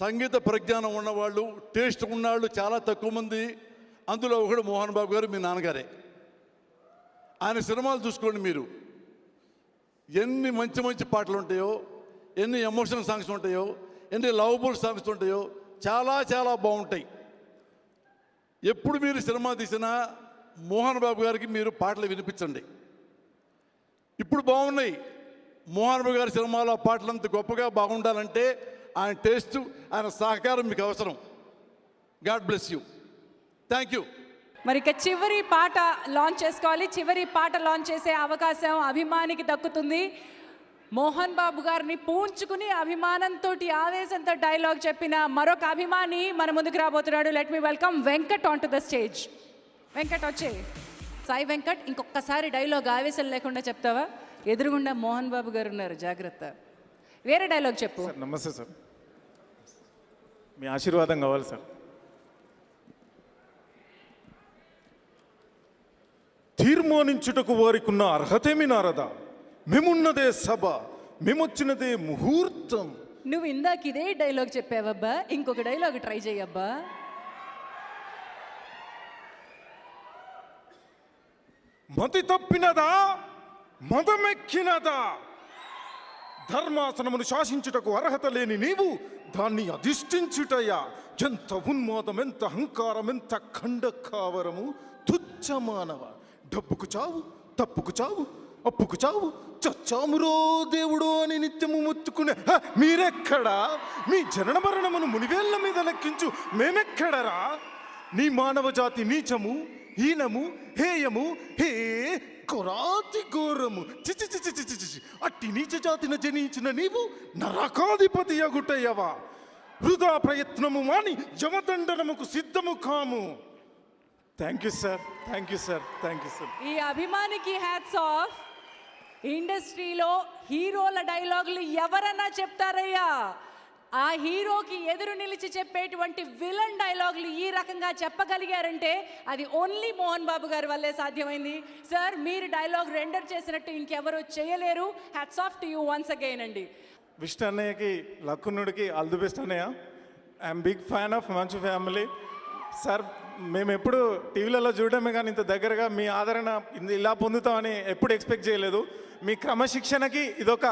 Speaker 15: సంగీత ప్రజ్ఞానం ఉన్నవాళ్ళు, టేస్ట్ ఉన్నవాళ్ళు చాలా తక్కువ మంది. అందులో ఒకడు మోహన్ బాబు గారు, మీ నాన్నగారే. ఆయన సినిమాలు చూసుకోండి మీరు, ఎన్ని మంచి మంచి పాటలు ఉంటాయో, ఎన్ని ఎమోషనల్ సాంగ్స్ ఉంటాయో, ఎన్ని లవబుల్ సాంగ్స్ ఉంటాయో, చాలా చాలా బాగుంటాయి. ఎప్పుడు మీరు సినిమా తీసినా మోహన్ బాబు గారికి మీరు పాటలు వినిపించండి. ఇప్పుడు బాగున్నాయి. మోహన్ బాబు గారి సినిమాలో పాటలు అంత గొప్పగా బాగుండాలంటే ఆయన టేస్ట్, ఆయన సహకారం మీకు అవసరం. God bless you. Thank you.
Speaker 1: మరి ఇక చివరి పాట లాంచ్ చేసుకోవాలి. చివరి పాట లాంచ్ చేసే అవకాశం అభిమానికి దక్కుతుంది. మోహన్ బాబు గారిని పూంచుకుని అభిమానంతో ఆవేశంతో డైలాగ్ చెప్పిన మరొక అభిమాని మన ముందుకు రాబోతున్నాడు. Let me welcome Venkat on to the stage. Venkat వచ్చే. సాయి వెంకట్, ఇంకొకసారి డైలాగ్ ఆవేశం లేకుండా చెప్తావా? ఎదురుగుండా మోహన్ బాబు గారు ఉన్నారు, జాగ్రత్త. వేరే డైలాగ్ చెప్పు.
Speaker 4: నమస్తే సార్, మీ ఆశీర్వాదం కావాలి సార్. తీర్మానించుటకు వారికున్న అర్హతేమి నారదా, మేమున్నదే సభ, మేమొచ్చినదే ముహూర్తం.
Speaker 1: నువ్వు ఇందాక ఇదే డైలాగ్ చెప్పావబ్బా, ఇంకొక డైలాగ్ ట్రై చేయబ్బా.
Speaker 4: మతి తప్పినదా, మదమెక్కినదా, ధర్మాసనమును శాసించుటకు అర్హత లేని నీవు దాన్ని అధిష్ఠించుటయ్యా. ఎంత ఉన్మాదం, ఎంత అహంకారం, ఎంత ఖండకావరము, తుచ్చ మానవ. డబ్బుకు చావు, తప్పుకు చావు, అప్పుకు చావు, చచ్చామురో దేవుడో అని నిత్యము మొత్తుకునే మీరెక్కడా? మీ జనన మరణమును మునివేళ్ల మీద లెక్కించు మేమెక్కడరా? నీ మానవ జాతి నీచము, హీనము, హేయము, హే కొరాతి ఘోరము. చిచి చిచి చిచి చిచి అట్టి నీచ జాతిన జనించిన నీవు నరకాధిపతి అగుటయ్యవా. వృధా ప్రయత్నము మాని యమదండనముకు సిద్ధము కాము. Thank you sir, thank you sir, thank you sir.
Speaker 1: ఈ అభిమానికి హ్యాట్స్ ఆఫ్. ఇండస్ట్రీలో హీరోల డైలాగులు ఎవరన్నా చెప్తారయ్యా? ఆ హీరోకి ఎదురు నిలిచి చెప్పేటువంటి విలన్ డైలాగులు ఈ రకంగా చెప్పగలిగారంటే అది ఓన్లీ మోహన్ బాబు గారి వల్లే సాధ్యమైంది. సార్, మీరు డైలాగ్ రెండర్ చేసినట్టు ఇంకెవరు చేయలేరు. Hats off to you once again అండి.
Speaker 4: విష్ణు అన్నయ్యకి, లక్కునుడికి ఆల్ ది బెస్ట్ అన్నయ్య. ఐఎమ్ బిగ్ ఫ్యాన్ ఆఫ్ మంచు ఫ్యామిలీ. సార్, మేము ఎప్పుడు టీవీలలో చూడడమే కానీ ఇంత దగ్గరగా మీ ఆదరణ ఇలా పొందుతామని ఎప్పుడు ఎక్స్పెక్ట్ చేయలేదు. మీ క్రమశిక్షణకి ఇదొక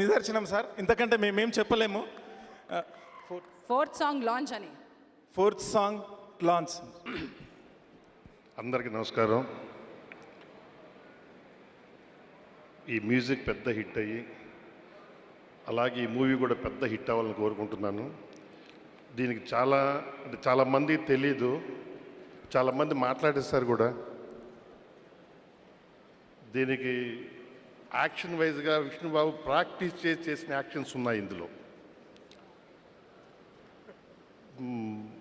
Speaker 4: నిదర్శనం సార్. ఇంతకంటే మేమేం చెప్పలేము.
Speaker 1: ఫోర్త్ సాంగ్ లాంచ్ అని.
Speaker 4: Fourth song launch.
Speaker 13: అందరికీ నమస్కారం. ఈ మ్యూజిక్ పెద్ద హిట్ అయ్యి అలాగే ఈ మూవీ కూడా పెద్ద హిట్ అవ్వాలని కోరుకుంటున్నాను. దీనికి చాలామంది తెలీదు, చాలామంది మాట్లాడేస్తారు కూడా. దీనికి యాక్షన్ వైజ్గా విష్ణుబాబు ప్రాక్టీస్ చేసిన యాక్షన్స్ ఉన్నాయి ఇందులో.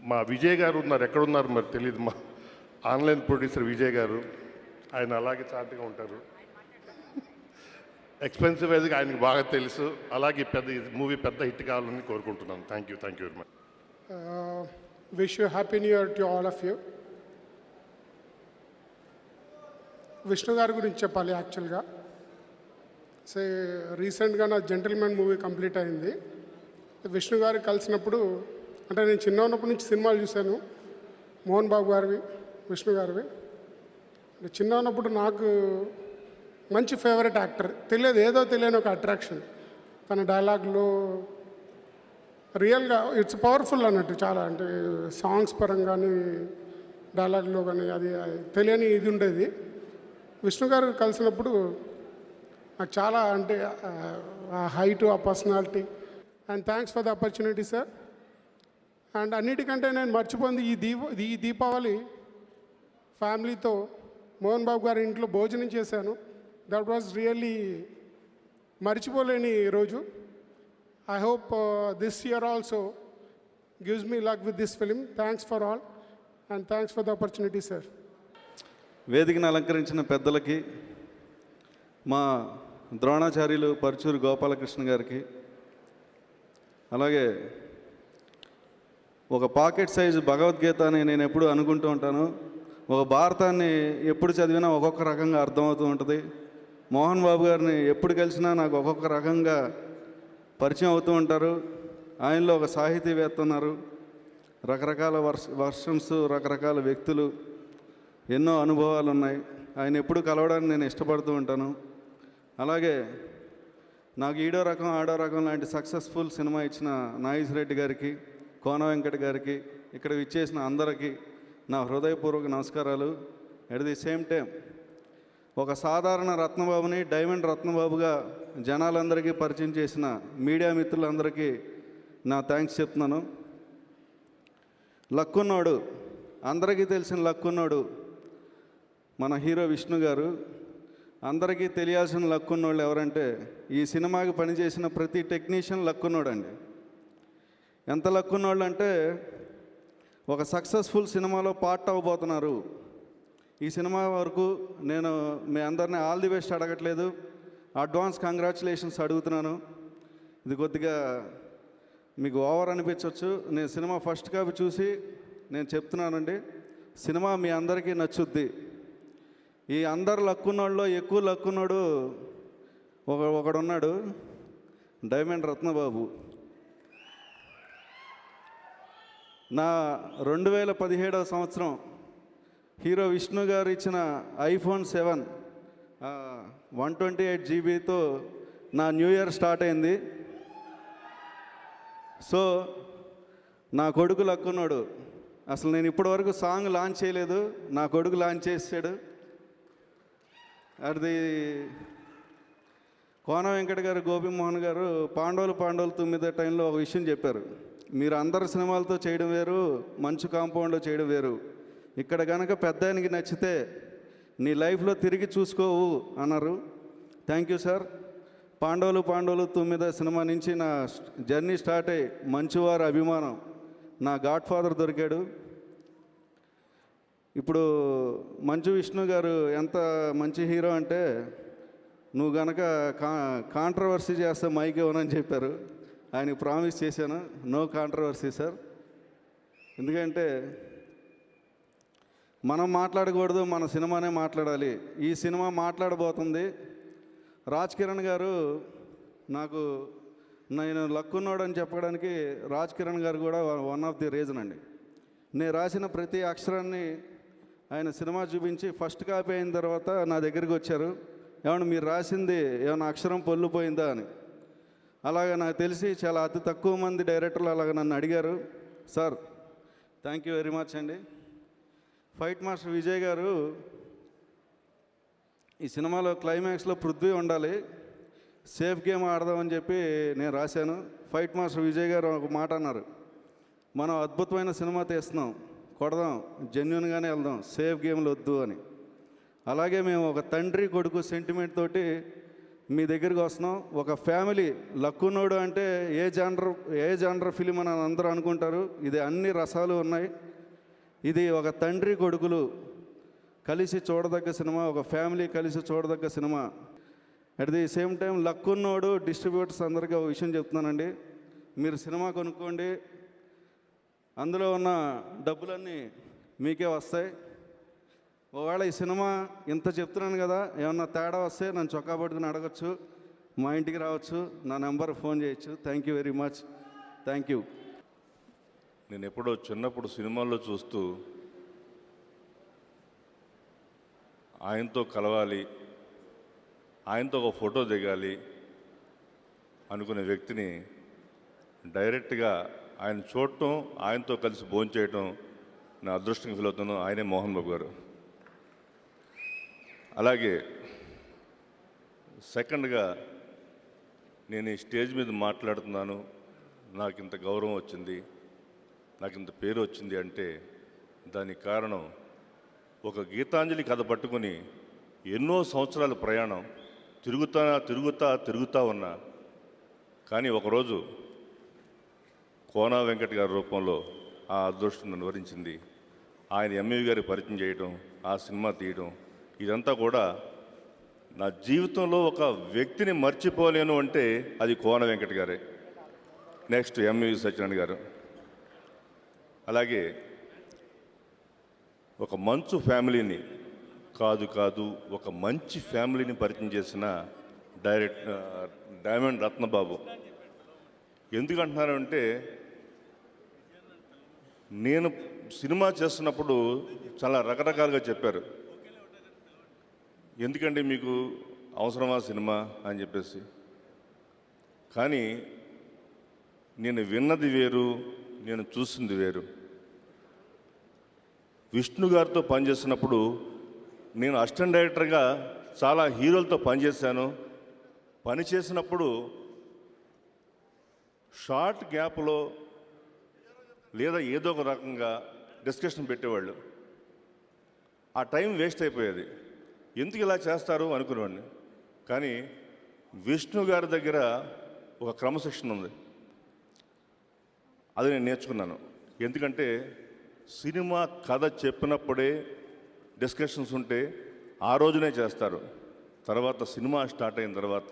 Speaker 13: మా విజయ్ గారు ఉన్నారు, ఎక్కడున్నారు మరి తెలియదు. మా ఆన్లైన్ ప్రొడ్యూసర్ విజయ్ గారు, ఆయన అలాగే చాటుగా ఉంటారు. ఎక్స్పెన్సివ్ వైజ్గా ఆయనకు బాగా తెలుసు. అలాగే మూవీ పెద్ద హిట్ కావాలని కోరుకుంటున్నాను. Thank you very much.
Speaker 11: Wish you happy new year to all of you. Vishnu గారి గురించి చెప్పాలి. యాక్చువల్గా రీసెంట్గా నా జెంటిల్మెన్ మూవీ కంప్లీట్ అయింది. విష్ణు గారు కలిసినప్పుడు, అంటే నేను చిన్న ఉన్నప్పటి నుంచి సినిమాలు చూశాను, మోహన్ బాబు గారివి, విష్ణు గారివి. చిన్న ఉన్నప్పుడు నాకు మంచి ఫేవరెట్ యాక్టర్. ఏదో తెలియని ఒక అట్రాక్షన్ తన డైలాగ్లో. రియల్గా ఇట్స్ పవర్ఫుల్ అన్నట్టు చాలా. అంటే సాంగ్స్ పరంగా కానీ డైలాగ్లో కానీ అది తెలియని ఇది ఉండేది. విష్ణు గారు కలిసినప్పుడు నాకు చాలా, అంటే ఆ హైటు, ఆ personality. And thanks for the opportunity sir. And అన్నిటికంటే నేను మర్చిపోయింది ఈ దీపావళి ఫ్యామిలీతో మోహన్ బాబు గారి ఇంట్లో భోజనం చేశాను. దట్ వాజ్ రియల్లీ మర్చిపోలేని రోజు. I hope this year also gives me luck with this film. Thanks for all and thanks for the opportunity sir.
Speaker 16: వేదికను అలంకరించిన పెద్దలకి, మా ద్రోణాచార్యులు పరుచూరు గోపాలకృష్ణ గారికి, అలాగే ఒక పాకెట్ సైజు భగవద్గీత అని నేను ఎప్పుడు అనుకుంటూ ఉంటాను. ఒక భారతాన్ని ఎప్పుడు చదివినా ఒక్కొక్క రకంగా అర్థమవుతూ ఉంటుంది. మోహన్ బాబు గారిని ఎప్పుడు కలిసినా నాకు ఒక్కొక్క రకంగా పరిచయం అవుతూ ఉంటారు. ఆయనలో ఒక సాహితీవేత్త ఉన్నారు, రకరకాల వర్షన్స్, రకరకాల వ్యక్తులు, ఎన్నో అనుభవాలు ఉన్నాయి. ఆయన ఎప్పుడు కలవడానికి నేను ఇష్టపడుతూ ఉంటాను. అలాగే నాకు ఈడో రకం ఆడో రకం లాంటి సక్సెస్ఫుల్ సినిమా ఇచ్చిన నాగేశ్వర రెడ్డి గారికి, కోన వెంకట గారికి, ఇక్కడ ఇచ్చేసిన అందరికీ నా హృదయపూర్వక నమస్కారాలు. ఎట్ ది సేమ్ టైం ఒక సాధారణ రత్నబాబుని డైమండ్ రత్నబాబుగా జనాలందరికీ పరిచయం చేసిన మీడియా మిత్రులందరికీ నా థ్యాంక్స్ చెప్తున్నాను. లక్కున్నోడు, అందరికీ తెలిసిన లక్కున్నోడు మన హీరో విష్ణు గారు. అందరికీ తెలియాల్సిన లక్కున్నోళ్ళు ఎవరంటే ఈ సినిమాకి పనిచేసిన ప్రతి టెక్నీషియన్ లక్కున్నోడండి. ఎంత లక్కున్నోళ్ళు అంటే ఒక సక్సెస్ఫుల్ సినిమాలో పార్ట్ అవ్వబోతున్నారు. ఈ సినిమా వరకు నేను మీ అందరినీ ఆల్ ది బెస్ట్ అడగట్లేదు, అడ్వాన్స్ కంగ్రాచులేషన్స్ అడుగుతున్నాను. ఇది కొద్దిగా మీకు ఓవర్ అనిపించవచ్చు. నేను సినిమా ఫస్ట్ కాపీ చూసి నేను చెప్తున్నానండి, సినిమా మీ అందరికీ నచ్చుద్ది. ఈ అందరు లక్కున్నోళ్ళలో ఎక్కువ లక్కున్నోడు ఒకడున్నాడు, డైమండ్ రత్నబాబు. నా 2017వ సంవత్సరం హీరో విష్ణు గారు ఇచ్చిన ఐఫోన్ 7 128 జీబీతో నా న్యూ ఇయర్ స్టార్ట్ అయింది. సో నా కొడుకు లక్కున్నాడు. అసలు నేను ఇప్పటివరకు సాంగ్ లాంచ్ చేయలేదు, నా కొడుకు లాంచ్ చేసాడు. అది కోన వెంకట గారు, గోపిమోహన్ గారు పాండవులు 9 టైంలో ఒక విషయం చెప్పారు. మీరు అందరు సినిమాలతో చేయడం వేరు, మంచు కాంపౌండ్లో చేయడం వేరు. ఇక్కడ కనుక పెద్దానికి నచ్చితే నీ లైఫ్లో తిరిగి చూసుకోవు అన్నారు. Thank you sir. పాండవులు 9 సినిమా నుంచి నా జర్నీ స్టార్ట్ అయ్యి మంచువారి అభిమానం, నా గాడ్ ఫాదర్ దొరికాడు. ఇప్పుడు మంచు విష్ణు గారు ఎంత మంచి హీరో అంటే, నువ్వు గనక కాంట్రవర్సీ చేస్తే మైక్ ఇవ్వనని చెప్పారు. ఆయనకి ప్రామిస్ చేశాను, నో కాంట్రవర్సీ సార్. ఎందుకంటే మనం మాట్లాడకూడదు, మన సినిమానే మాట్లాడాలి. ఈ సినిమా మాట్లాడబోతుంది. రాజ్ కిరణ్ గారు నాకు, నేను లక్కున్నోడు అని చెప్పడానికి రాజ్ కిరణ్ గారు కూడా వన్ ఆఫ్ ది రీజన్ అండి. నేను రాసిన ప్రతి అక్షరాన్ని ఆయన సినిమా చూపించి ఫస్ట్ కాపీ అయిన తర్వాత నా దగ్గరికి వచ్చారు, ఏమన్నా మీరు రాసింది ఏమైనా అక్షరం పొల్లిపోయిందా అని. అలాగా నాకు తెలిసి చాలా అతి తక్కువ మంది డైరెక్టర్లు అలాగ నన్ను అడిగారు. Sir thank you very much అండి. ఫైట్ మాస్టర్ విజయ్ గారు ఈ సినిమాలో క్లైమాక్స్లో పృథ్వీ ఉండాలి, సేఫ్ గేమ్ ఆడదామని చెప్పి నేను రాశాను. ఫైట్ మాస్టర్ విజయ్ గారు ఒక మాట అన్నారు, మనం అద్భుతమైన సినిమా తీస్తున్నాం, కొడదాం, జెన్యున్గానే వెళ్దాం, సేఫ్ గేమ్లు వద్దు అని. అలాగే మేము ఒక తండ్రి కొడుకు సెంటిమెంట్ తోటి మీ దగ్గరికి వస్తున్నాం. ఒక ఫ్యామిలీ లక్కున్నోడు అంటే ఏ జానర్ ఫిలిం అని అందరూ అనుకుంటారు. ఇది అన్ని రసాలు ఉన్నాయి. ఇది ఒక తండ్రి కొడుకులు కలిసి చూడదగ్గ సినిమా, ఒక ఫ్యామిలీ కలిసి చూడదగ్గ cinema. At the same time Lakkunnodu distributors అందరికీ ఒక విషయం చెప్తున్నానండి, మీరు సినిమా కొనుక్కోండి, అందులో ఉన్న డబ్బులన్నీ మీకే వస్తాయి. ఒకవేళ ఈ సినిమా ఇంత చెప్తున్నాను కదా, ఏమన్నా తేడా వస్తే నన్ను చొక్కా పట్టుకుని అడగచ్చు, మా ఇంటికి రావచ్చు, నా నెంబర్ ఫోన్ చేయొచ్చు. Thank you very much. Thank you.
Speaker 13: నేను ఎప్పుడో చిన్నప్పుడు సినిమాల్లో చూస్తూ ఆయనతో కలవాలి, ఆయనతో ఒక ఫోటో దిగాలి అనుకునే వ్యక్తిని డైరెక్ట్గా ఆయన చూడటం, ఆయనతో కలిసి భోంచేయటం నా అదృష్టంగా ఫీల్ అవుతాను. ఆయనే మోహన్ బాబు గారు. అలాగే సెకండ్గా నేను ఈ స్టేజ్ మీద మాట్లాడుతున్నాను, నాకు ఇంత గౌరవం వచ్చింది, నాకు ఇంత పేరు వచ్చింది అంటే దానికి కారణం ఒక గీతాంజలి కథ పట్టుకుని ఎన్నో సంవత్సరాల ప్రయాణం తిరుగుతా ఉన్నా. కానీ ఒకరోజు కోన వెంకట్ గారి రూపంలో ఆ అదృష్టం నన్ను వరించింది. ఆయన ఎంఈవి గారికి పరిచయం చేయడం, ఆ సినిమా తీయడం, ఇదంతా కూడా నా జీవితంలో ఒక వ్యక్తిని మర్చిపోలేను అంటే అది కోన వెంకట్ గారే. నెక్స్ట్ ఎంఈవి సత్యనారాయణ గారు. అలాగే ఒక మంచు ఫ్యామిలీని కాదు ఒక మంచి ఫ్యామిలీని పరిచయం చేసిన డైమండ్ రత్నబాబు. ఎందుకంటున్నారంటే, నేను సినిమా చేస్తున్నప్పుడు చాలా రకరకాలుగా చెప్పారు, ఎందుకంటే మీకు అవసరమా సినిమా అని చెప్పేసి. కానీ నేను విన్నది వేరు, నేను చూసింది వేరు. విష్ణు గారితో పనిచేసినప్పుడు నేను అసిస్టెంట్ డైరెక్టర్గా చాలా హీరోలతో పనిచేశాను. పనిచేసినప్పుడు షార్ట్ గ్యాప్లో లేదా ఏదో ఒక రకంగా డిస్కషన్ పెట్టేవాళ్ళు. ఆ టైం వేస్ట్ అయిపోయేది.
Speaker 17: ఎందుకు ఇలా చేస్తారు అనుకునేవాడిని. కానీ విష్ణు గారి దగ్గర ఒక క్రమశిక్షణ ఉంది, అది నేను నేర్చుకున్నాను. ఎందుకంటే సినిమా కథ చెప్పినప్పుడే డిస్కషన్స్ ఉంటే ఆ రోజునే చేస్తారు, తర్వాత సినిమా స్టార్ట్ అయిన తర్వాత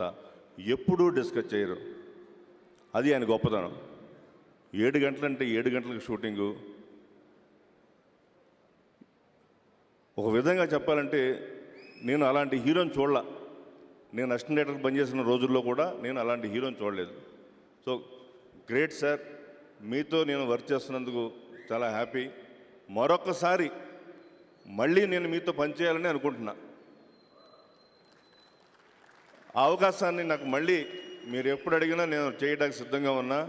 Speaker 17: ఎప్పుడూ డిస్కస్ చేయరు. అది ఆయన గొప్పతనం. 7 గంటలంటే 7 గంటలకు షూటింగు. ఒక విధంగా చెప్పాలంటే నేను అలాంటి హీరోని చూడలా. నేను అసిస్టెంట్ డైరెక్టర్ పనిచేసిన రోజుల్లో కూడా నేను అలాంటి హీరోని చూడలేదు. సో గ్రేట్ సార్, మీతో నేను వర్క్ చేస్తున్నందుకు చాలా హ్యాపీ. మరొకసారి మళ్ళీ నేను మీతో పనిచేయాలని అనుకుంటున్నా. ఆ అవకాశాన్ని నాకు మళ్ళీ మీరు ఎప్పుడు అడిగినా నేను చేయడానికి సిద్ధంగా ఉన్నా.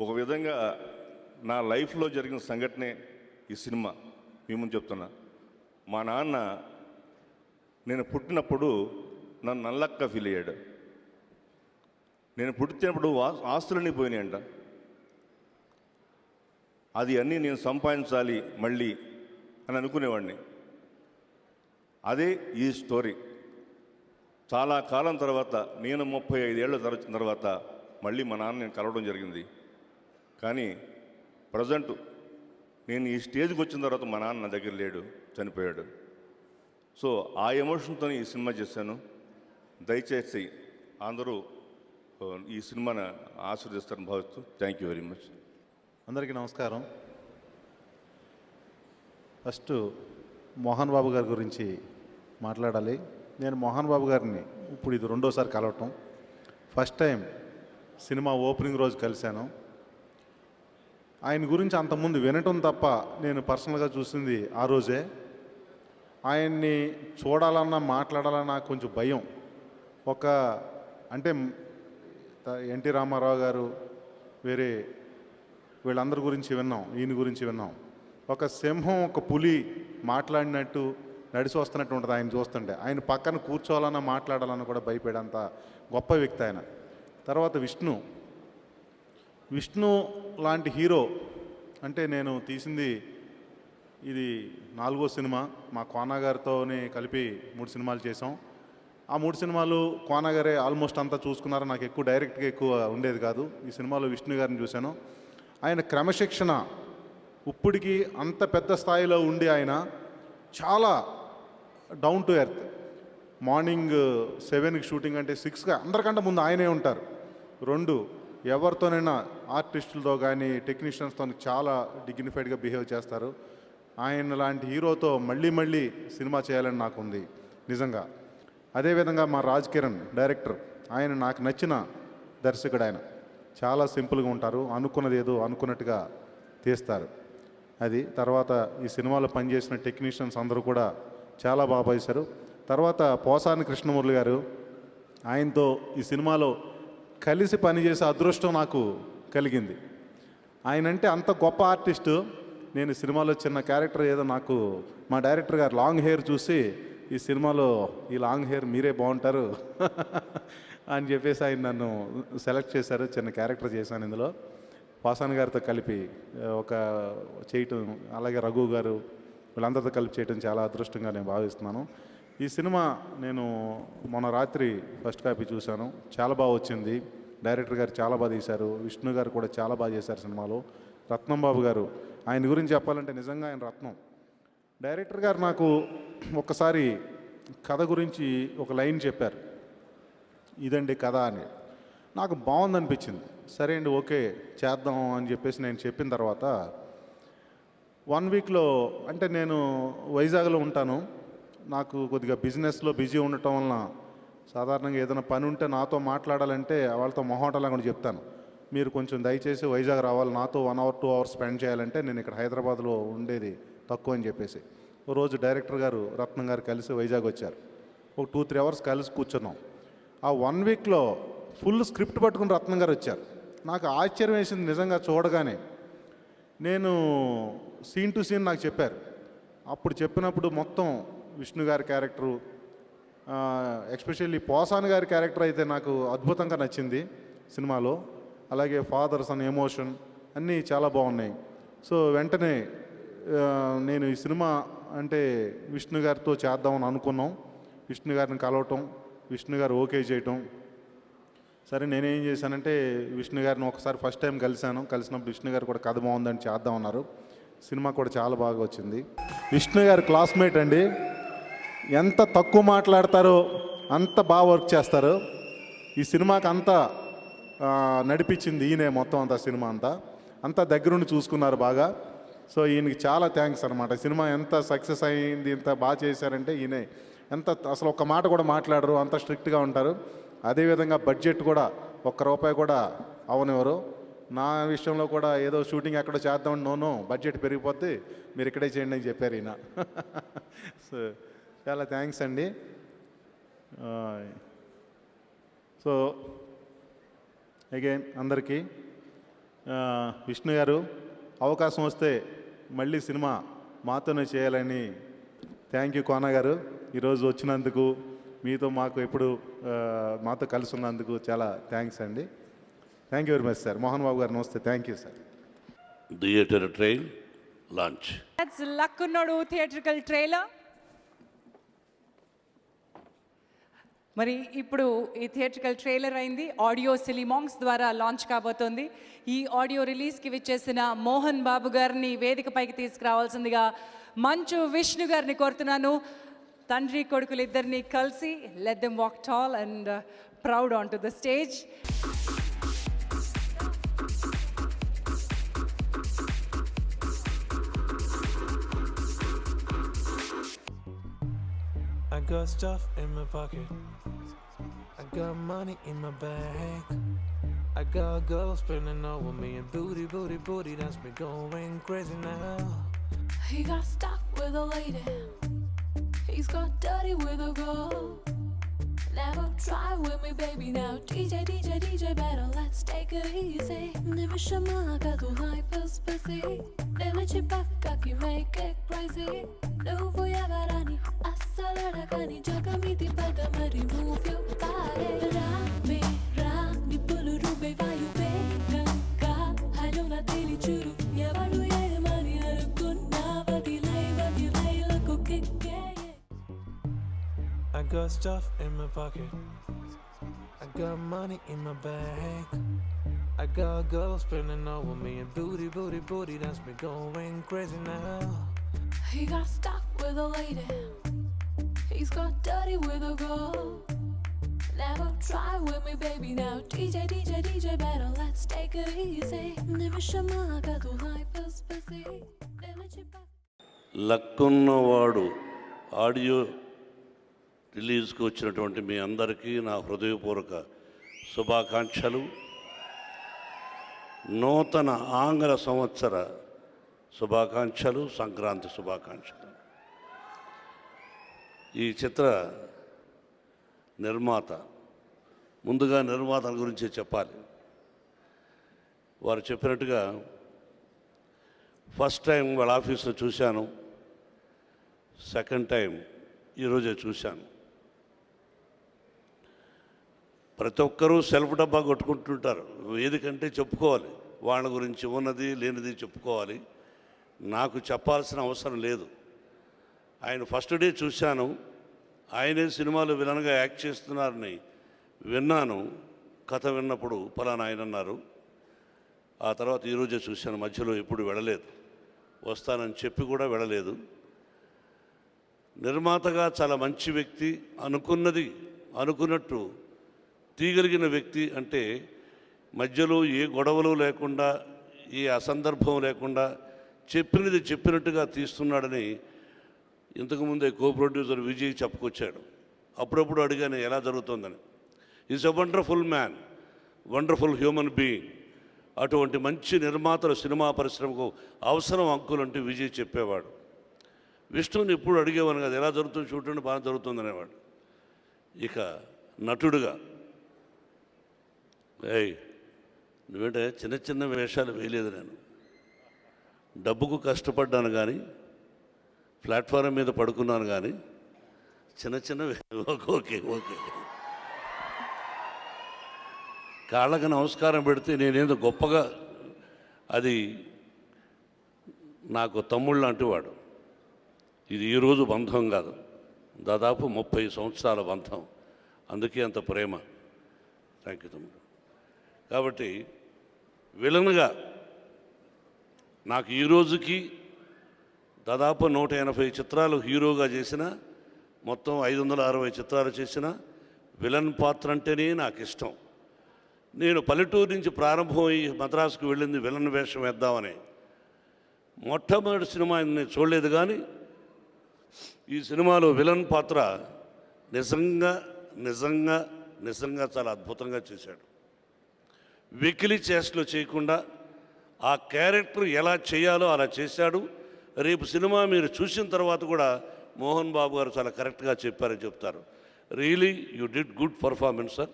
Speaker 17: ఒక విధంగా నా లైఫ్లో జరిగిన సంఘటనే ఈ సినిమా మీ ముందు చెప్తున్నా. మా నాన్న నేను పుట్టినప్పుడు నన్ను నల్లక్క ఫీల్ అయ్యాడు. నేను పుట్టినప్పుడు ఆస్తులన్నీ పోయినాయంట. అది అన్నీ నేను సంపాదించాలి మళ్ళీ అని అనుకునేవాడిని. అదే ఈ స్టోరీ. చాలా కాలం తర్వాత నేను 35 ఏళ్ళ తర్వాత మళ్ళీ మా నాన్న నేను కలవడం జరిగింది. కానీ ప్రజెంట్ నేను ఈ స్టేజ్కి వచ్చిన తర్వాత మా నాన్న నా దగ్గర లేడు, చనిపోయాడు. సో ఆ ఎమోషన్తో ఈ సినిమా చేశాను. దయచేసి అందరూ ఈ సినిమాను ఆశీర్వదిస్తారని భావిస్తూ థ్యాంక్ యూ వెరీ మచ్.
Speaker 18: అందరికీ నమస్కారం. ఫస్ట్ మోహన్ బాబు గారి గురించి మాట్లాడాలి. నేను మోహన్ బాబు గారిని ఇప్పుడు ఇది 2వ కలవటం. ఫస్ట్ టైం సినిమా ఓపెనింగ్ రోజు కలిశాను. ఆయన గురించి అంతకుముందు వినటం తప్ప నేను పర్సనల్గా చూసింది ఆ రోజే. ఆయన్ని చూడాలన్నా మాట్లాడాలన్నా నాకు కొంచెం భయం. అంటే ఎన్టీ రామారావు గారు వేరే వీళ్ళందరి గురించి విన్నాం, ఈయన గురించి విన్నాం. ఒక సింహం ఒక పులి మాట్లాడినట్టు నడిచి వస్తున్నట్టు ఉంటుంది ఆయన చూస్తుంటే. ఆయన పక్కన కూర్చోవాలన్నా మాట్లాడాలన్నా కూడా భయపడేంత గొప్ప వ్యక్తి ఆయన. తర్వాత విష్ణు లాంటి హీరో అంటే నేను తీసింది ఇది 4వ సినిమా. మా కోనా గారితోనే కలిపి 3 సినిమాలు చేసాం. ఆ 3 సినిమాలు కోనా గారే ఆల్మోస్ట్ అంతా చూసుకున్నారు. నాకు ఎక్కువ డైరెక్ట్గా ఎక్కువ ఉండేది కాదు. ఈ సినిమాలో విష్ణు గారిని చూశాను. ఆయన క్రమశిక్షణ ఇప్పటికీ అంత పెద్ద స్థాయిలో ఉండి ఆయన చాలా డౌన్ టు ఎర్త్. మార్నింగ్ 7కి షూటింగ్ అంటే 6గా అందరికంటే ముందు ఆయనే ఉంటారు. 2 ఎవరితోనైనా ఆర్టిస్టులతో కానీ టెక్నీషియన్స్తో చాలా డిగ్నిఫైడ్గా బిహేవ్ చేస్తారు. ఆయన లాంటి హీరోతో మళ్ళీ సినిమా చేయాలని నాకు ఉంది నిజంగా. అదేవిధంగా మా రాజ్ కిరణ్ డైరెక్టర్, ఆయన నాకు నచ్చిన దర్శకుడు. ఆయన చాలా సింపుల్గా ఉంటారు, అనుకున్నది ఏదో అనుకున్నట్టుగా తీస్తారు. అది తర్వాత ఈ సినిమాలో పనిచేసిన టెక్నీషియన్స్ అందరూ కూడా చాలా బాగా చేశారు. తర్వాత పోసాని కృష్ణమురళి గారు, ఆయనతో ఈ సినిమాలో కలిసి పనిచేసే అదృష్టం నాకు కలిగింది. ఆయన అంటే అంత గొప్ప ఆర్టిస్టు. నేను సినిమాలో చిన్న క్యారెక్టర్ ఏదో నాకు మా డైరెక్టర్ గారు లాంగ్ హెయిర్ చూసి ఈ సినిమాలో ఈ లాంగ్ హెయిర్ మీరే బాగుంటారు అని చెప్పేసి ఆయన నన్ను సెలెక్ట్ చేశారు. చిన్న క్యారెక్టర్ చేశాను ఇందులో. పోసాని గారితో కలిపి ఒక చేయటం, అలాగే రఘు గారు వీళ్ళందరితో కలిపి చేయటం చాలా అదృష్టంగా నేను భావిస్తున్నాను. ఈ సినిమా నేను మొన్న రాత్రి ఫస్ట్ కాపీ చూశాను. చాలా బాగా వచ్చింది. డైరెక్టర్ గారు చాలా బాగా తీశారు. విష్ణు గారు కూడా చాలా బాగా చేశారు సినిమాలో. రత్నం బాబు గారు, ఆయన గురించి చెప్పాలంటే నిజంగా ఆయన రత్నం. డైరెక్టర్ గారు నాకు ఒకసారి కథ గురించి ఒక లైన్ చెప్పారు, ఇదండి కథ అని. నాకు బాగుందనిపించింది. సరే అండి ఓకే చేద్దాం అని చెప్పేసి నేను చెప్పిన తర్వాత 1 వీక్లో, అంటే నేను వైజాగ్లో ఉంటాను. నాకు కొద్దిగా బిజినెస్లో బిజీ ఉండటం వలన సాధారణంగా ఏదైనా పని ఉంటే నాతో మాట్లాడాలంటే వాళ్ళతో మొహమాటంగా కూడా చెప్తాను, మీరు కొంచెం దయచేసి వైజాగ్ రావాలి, నాతో 1 అవర్ 2 అవర్స్ స్పెండ్ చేయాలంటే నేను ఇక్కడ హైదరాబాద్లో ఉండేది తక్కువ అని చెప్పేసి. ఓ రోజు డైరెక్టర్ గారు రత్నం గారు కలిసి వైజాగ్ వచ్చారు. ఒక 2-3 అవర్స్ కలిసి కూర్చున్నాం. ఆ 1 వీక్లో ఫుల్ స్క్రిప్ట్ పట్టుకుని రత్నం గారు వచ్చారు. నాకు ఆశ్చర్యం వేసింది నిజంగా చూడగానే. నేను సీన్ టు సీన్ నాకు చెప్పారు. అప్పుడు చెప్పినప్పుడు మొత్తం విష్ణు గారి క్యారెక్టరు, ఎస్పెషల్లీ పోసాని గారి క్యారెక్టర్ అయితే నాకు అద్భుతంగా నచ్చింది సినిమాలో. అలాగే ఫాదర్ సన్ ఎమోషన్ అన్నీ చాలా బాగున్నాయి. సో వెంటనే నేను ఈ సినిమా అంటే విష్ణు గారితో చేద్దామని అనుకున్నాం. విష్ణు గారిని కలవటం, విష్ణు గారు ఓకే చేయటం. సరే నేనేం చేశానంటే విష్ణు గారిని ఒకసారి ఫస్ట్ టైం కలిసినప్పుడు విష్ణు గారు కూడా కథ బాగుందని చేద్దామన్నారు. సినిమా కూడా చాలా బాగా వచ్చింది. విష్ణు గారు క్లాస్మేట్ అండి. ఎంత తక్కువ మాట్లాడతారో అంత బాగా వర్క్ చేస్తారు. ఈ సినిమాకి అంతా నడిపించింది ఈయనే, మొత్తం అంతా సినిమా అంతా దగ్గరుండి చూసుకున్నారు బాగా. సో ఈయనకి చాలా థ్యాంక్స్ అనమాట. సినిమా ఎంత సక్సెస్ అయింది, ఇంత బాగా చేశారంటే ఈయనే. అసలు ఒక్క మాట కూడా మాట్లాడరు, అంత స్ట్రిక్ట్గా ఉంటారు. అదేవిధంగా బడ్జెట్ కూడా ₹1 కూడా అవనివ్వరు. నా విషయంలో కూడా ఏదో షూటింగ్ ఎక్కడో చేద్దామని నోను బడ్జెట్ పెరిగిపోద్ది, మీరు ఇక్కడే చేయండి అని చెప్పారు ఈయన. సో చాలా థ్యాంక్స్ అండి. సో అగైన్ అందరికీ విష్ణు గారు అవకాశం వస్తే మళ్ళీ సినిమా మాతోనే చేయాలని. థ్యాంక్ యూ కోన గారు, ఈరోజు వచ్చినందుకు, మీతో మాకు ఎప్పుడు మాతో కలిసి ఉన్నందుకు చాలా థ్యాంక్స్ అండి. Thank you very much sir. Mohan Babu garu నమస్తే. Thank you sir.
Speaker 19: Theatre trail launch.
Speaker 1: That's Lakkunnodu theatrical trailer. మరి ఇప్పుడు ఈ థియేట్రికల్ ట్రైలర్ అయింది, ఆడియో సిలిమాంగ్స్ ద్వారా లాంచ్ కాబోతోంది. ఈ ఆడియో రిలీజ్కి విచ్చేసిన మోహన్ బాబు గారిని వేదికపైకి తీసుకురావాల్సిందిగా మంచు విష్ణు గారిని కోరుతున్నాను. తండ్రి కొడుకులు ఇద్దరిని కలిసి let them walk tall and proud on to the stage.
Speaker 20: I got stuff in my pocket, I got money in my bag, I got girls spending over me and booty, that's me going crazy now.
Speaker 21: He got stuck with a lady, he's got dirty with a girl. Never try with me baby now, DJ better let's take it easy. Nimishamaga tu life is busy, Nilichi bakka ki make it crazy. Nuvu yavarani asalada kani jagamiti pada mari move your body. Ra nipulu rube vayu veganka halona teli churu yavaru yemani arukunna vadilai lako kikke.
Speaker 20: I got stuff in my pocket, I got money in my bag, I got girls spending over me and booty, that's me going crazy now.
Speaker 21: He got stuck with a lady, he's got dirty with a girl. Never try with me baby now, DJ better let's take it easy. Nimishamaga tu life is busy.
Speaker 19: Lakkunnavadu audio రిలీజ్కి వచ్చినటువంటి మీ అందరికీ నా హృదయపూర్వక శుభాకాంక్షలు. నూతన ఆంగ్ల సంవత్సర శుభాకాంక్షలు, సంక్రాంతి శుభాకాంక్షలు. ఈ చిత్ర నిర్మాత, ముందుగా నిర్మాతల గురించి చెప్పాలి. వారు చెప్పినట్టుగా ఫస్ట్ టైం వాళ్ళ ఆఫీస్లో చూశాను, సెకండ్ టైం ఈరోజే చూశాను. ప్రతి ఒక్కరూ సెల్ఫ్ డబ్బా కొట్టుకుంటుంటారు. ఏదికంటే చెప్పుకోవాలి, వాళ్ళ గురించి ఉన్నది లేనిది చెప్పుకోవాలి. నాకు చెప్పాల్సిన అవసరం లేదు. ఆయన ఫస్ట్ డే చూశాను, ఆయనే సినిమాలో విలన్గా యాక్ట్ చేస్తున్నారని విన్నాను. కథ విన్నప్పుడు పలానా ఆయన అన్నారు. ఆ తర్వాత ఈరోజే చూశాను, మధ్యలో ఎప్పుడు వెళ్ళలేదు. వస్తానని చెప్పి కూడా వెళ్ళలేదు. నిర్మాతగా చాలా మంచి వ్యక్తి, అనుకున్నది అనుకున్నట్టు తీయగలిగిన వ్యక్తి. అంటే మధ్యలో ఏ గొడవలు లేకుండా, ఏ అసందర్భం లేకుండా చెప్పినది చెప్పినట్టుగా తీస్తున్నాడని ఇంతకుముందే కో ప్రొడ్యూసర్ విజయ్ చెప్పుకొచ్చాడు. అప్పుడప్పుడు అడిగాను ఎలా జరుగుతుందని. Is a wonderful man, wonderful human being. అటువంటి మంచి నిర్మాతలు సినిమా పరిశ్రమకు అవసరం అంకుల్ అంటే విజయ్ చెప్పేవాడు. విష్ణుని ఎప్పుడు అడిగేవాను కదా, ఎలా జరుగుతుంది చూడండి, బాగా జరుగుతుంది అనేవాడు. ఇక నటుడుగా నువ్వేంటే చిన్న చిన్న వేషాలు వేయలేదు. నేను డబ్బుకు కష్టపడ్డాను కానీ, ప్లాట్ఫారం మీద పడుకున్నాను కానీ, చిన్న చిన్న ఓకే కాళ్ళకి నమస్కారం పెడితే నేనేదో గొప్పగా, అది నాకు తమ్ముళ్ళు లాంటి వాడు. ఇది ఈరోజు బంధం కాదు, దాదాపు 30 సంవత్సరాల బంధం. అందుకే అంత ప్రేమ. థ్యాంక్ యూ తమ్ముడు. కాబట్టి విలన్గా నాకు ఈ రోజుకి దాదాపు 180 చిత్రాలు హీరోగా చేసిన, మొత్తం 560 చిత్రాలు చేసిన విలన్ పాత్ర అంటేనే నాకు ఇష్టం. నేను పల్లెటూరు నుంచి ప్రారంభమై మద్రాసుకు వెళ్ళింది విలన్ వేషం వేద్దామని. మొట్టమొదటి సినిమా నేను చూడలేదు, కానీ ఈ సినిమాలో విలన్ పాత్ర నిజంగా నిజంగా నిజంగా చాలా అద్భుతంగా చేశాడు. వెకిలి చేష్టలు చేయకుండా ఆ క్యారెక్టర్ ఎలా చేయాలో అలా చేశాడు. రేపు సినిమా మీరు చూసిన తర్వాత కూడా మోహన్ బాబు గారు చాలా కరెక్ట్గా చెప్పారని చెప్తారు. Really you did good performance sir,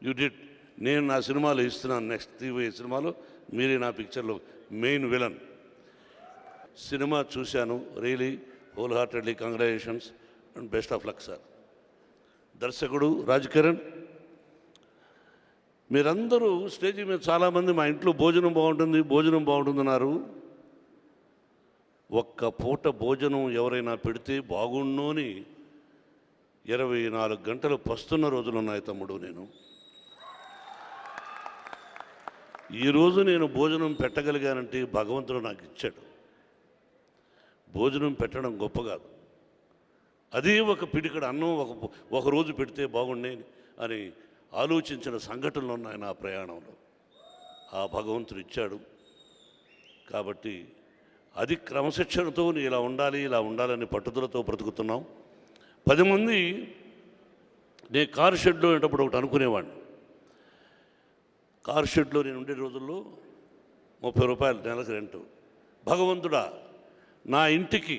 Speaker 19: you did. నేను నా సినిమాలో ఇస్తున్నాను, నెక్స్ట్ తీవే సినిమాలో మీరే నా పిక్చర్లో మెయిన్ విలన్. సినిమా చూశాను, really whole heartedly congratulations and best of luck sir. దర్శకుడు రాజ్ కిరణ్, మీరందరూ స్టేజ్ మీద చాలామంది మా ఇంట్లో భోజనం బాగుంటుందన్నారు. ఒక్క పూట భోజనం ఎవరైనా పెడితే బాగుండు అని 24 గంటలు పస్తున్న రోజులు ఉన్నాయి తమ్ముడు. ఈరోజు నేను భోజనం పెట్టగలిగానంటే భగవంతుడు నాకు ఇచ్చాడు. భోజనం పెట్టడం గొప్ప కాదు, అదే ఒక పిడికడ అన్నం ఒక రోజు పెడితే బాగుండే అని ఆలోచించిన సంఘటనలు ఉన్నాయి నా ప్రయాణంలో. ఆ భగవంతుడు ఇచ్చాడు. కాబట్టి అది క్రమశిక్షణతో ఇలా ఉండాలని పట్టుదలతో బ్రతుకుతున్నాం. 10 మంది నేను కారు షెడ్లో ఉన్నప్పుడు ఒకటి అనుకునేవాడిని. కారు షెడ్లో నేను ఉండే రోజుల్లో 30 రూపాయలు నెలకు రెంటు. భగవంతుడా, నా ఇంటికి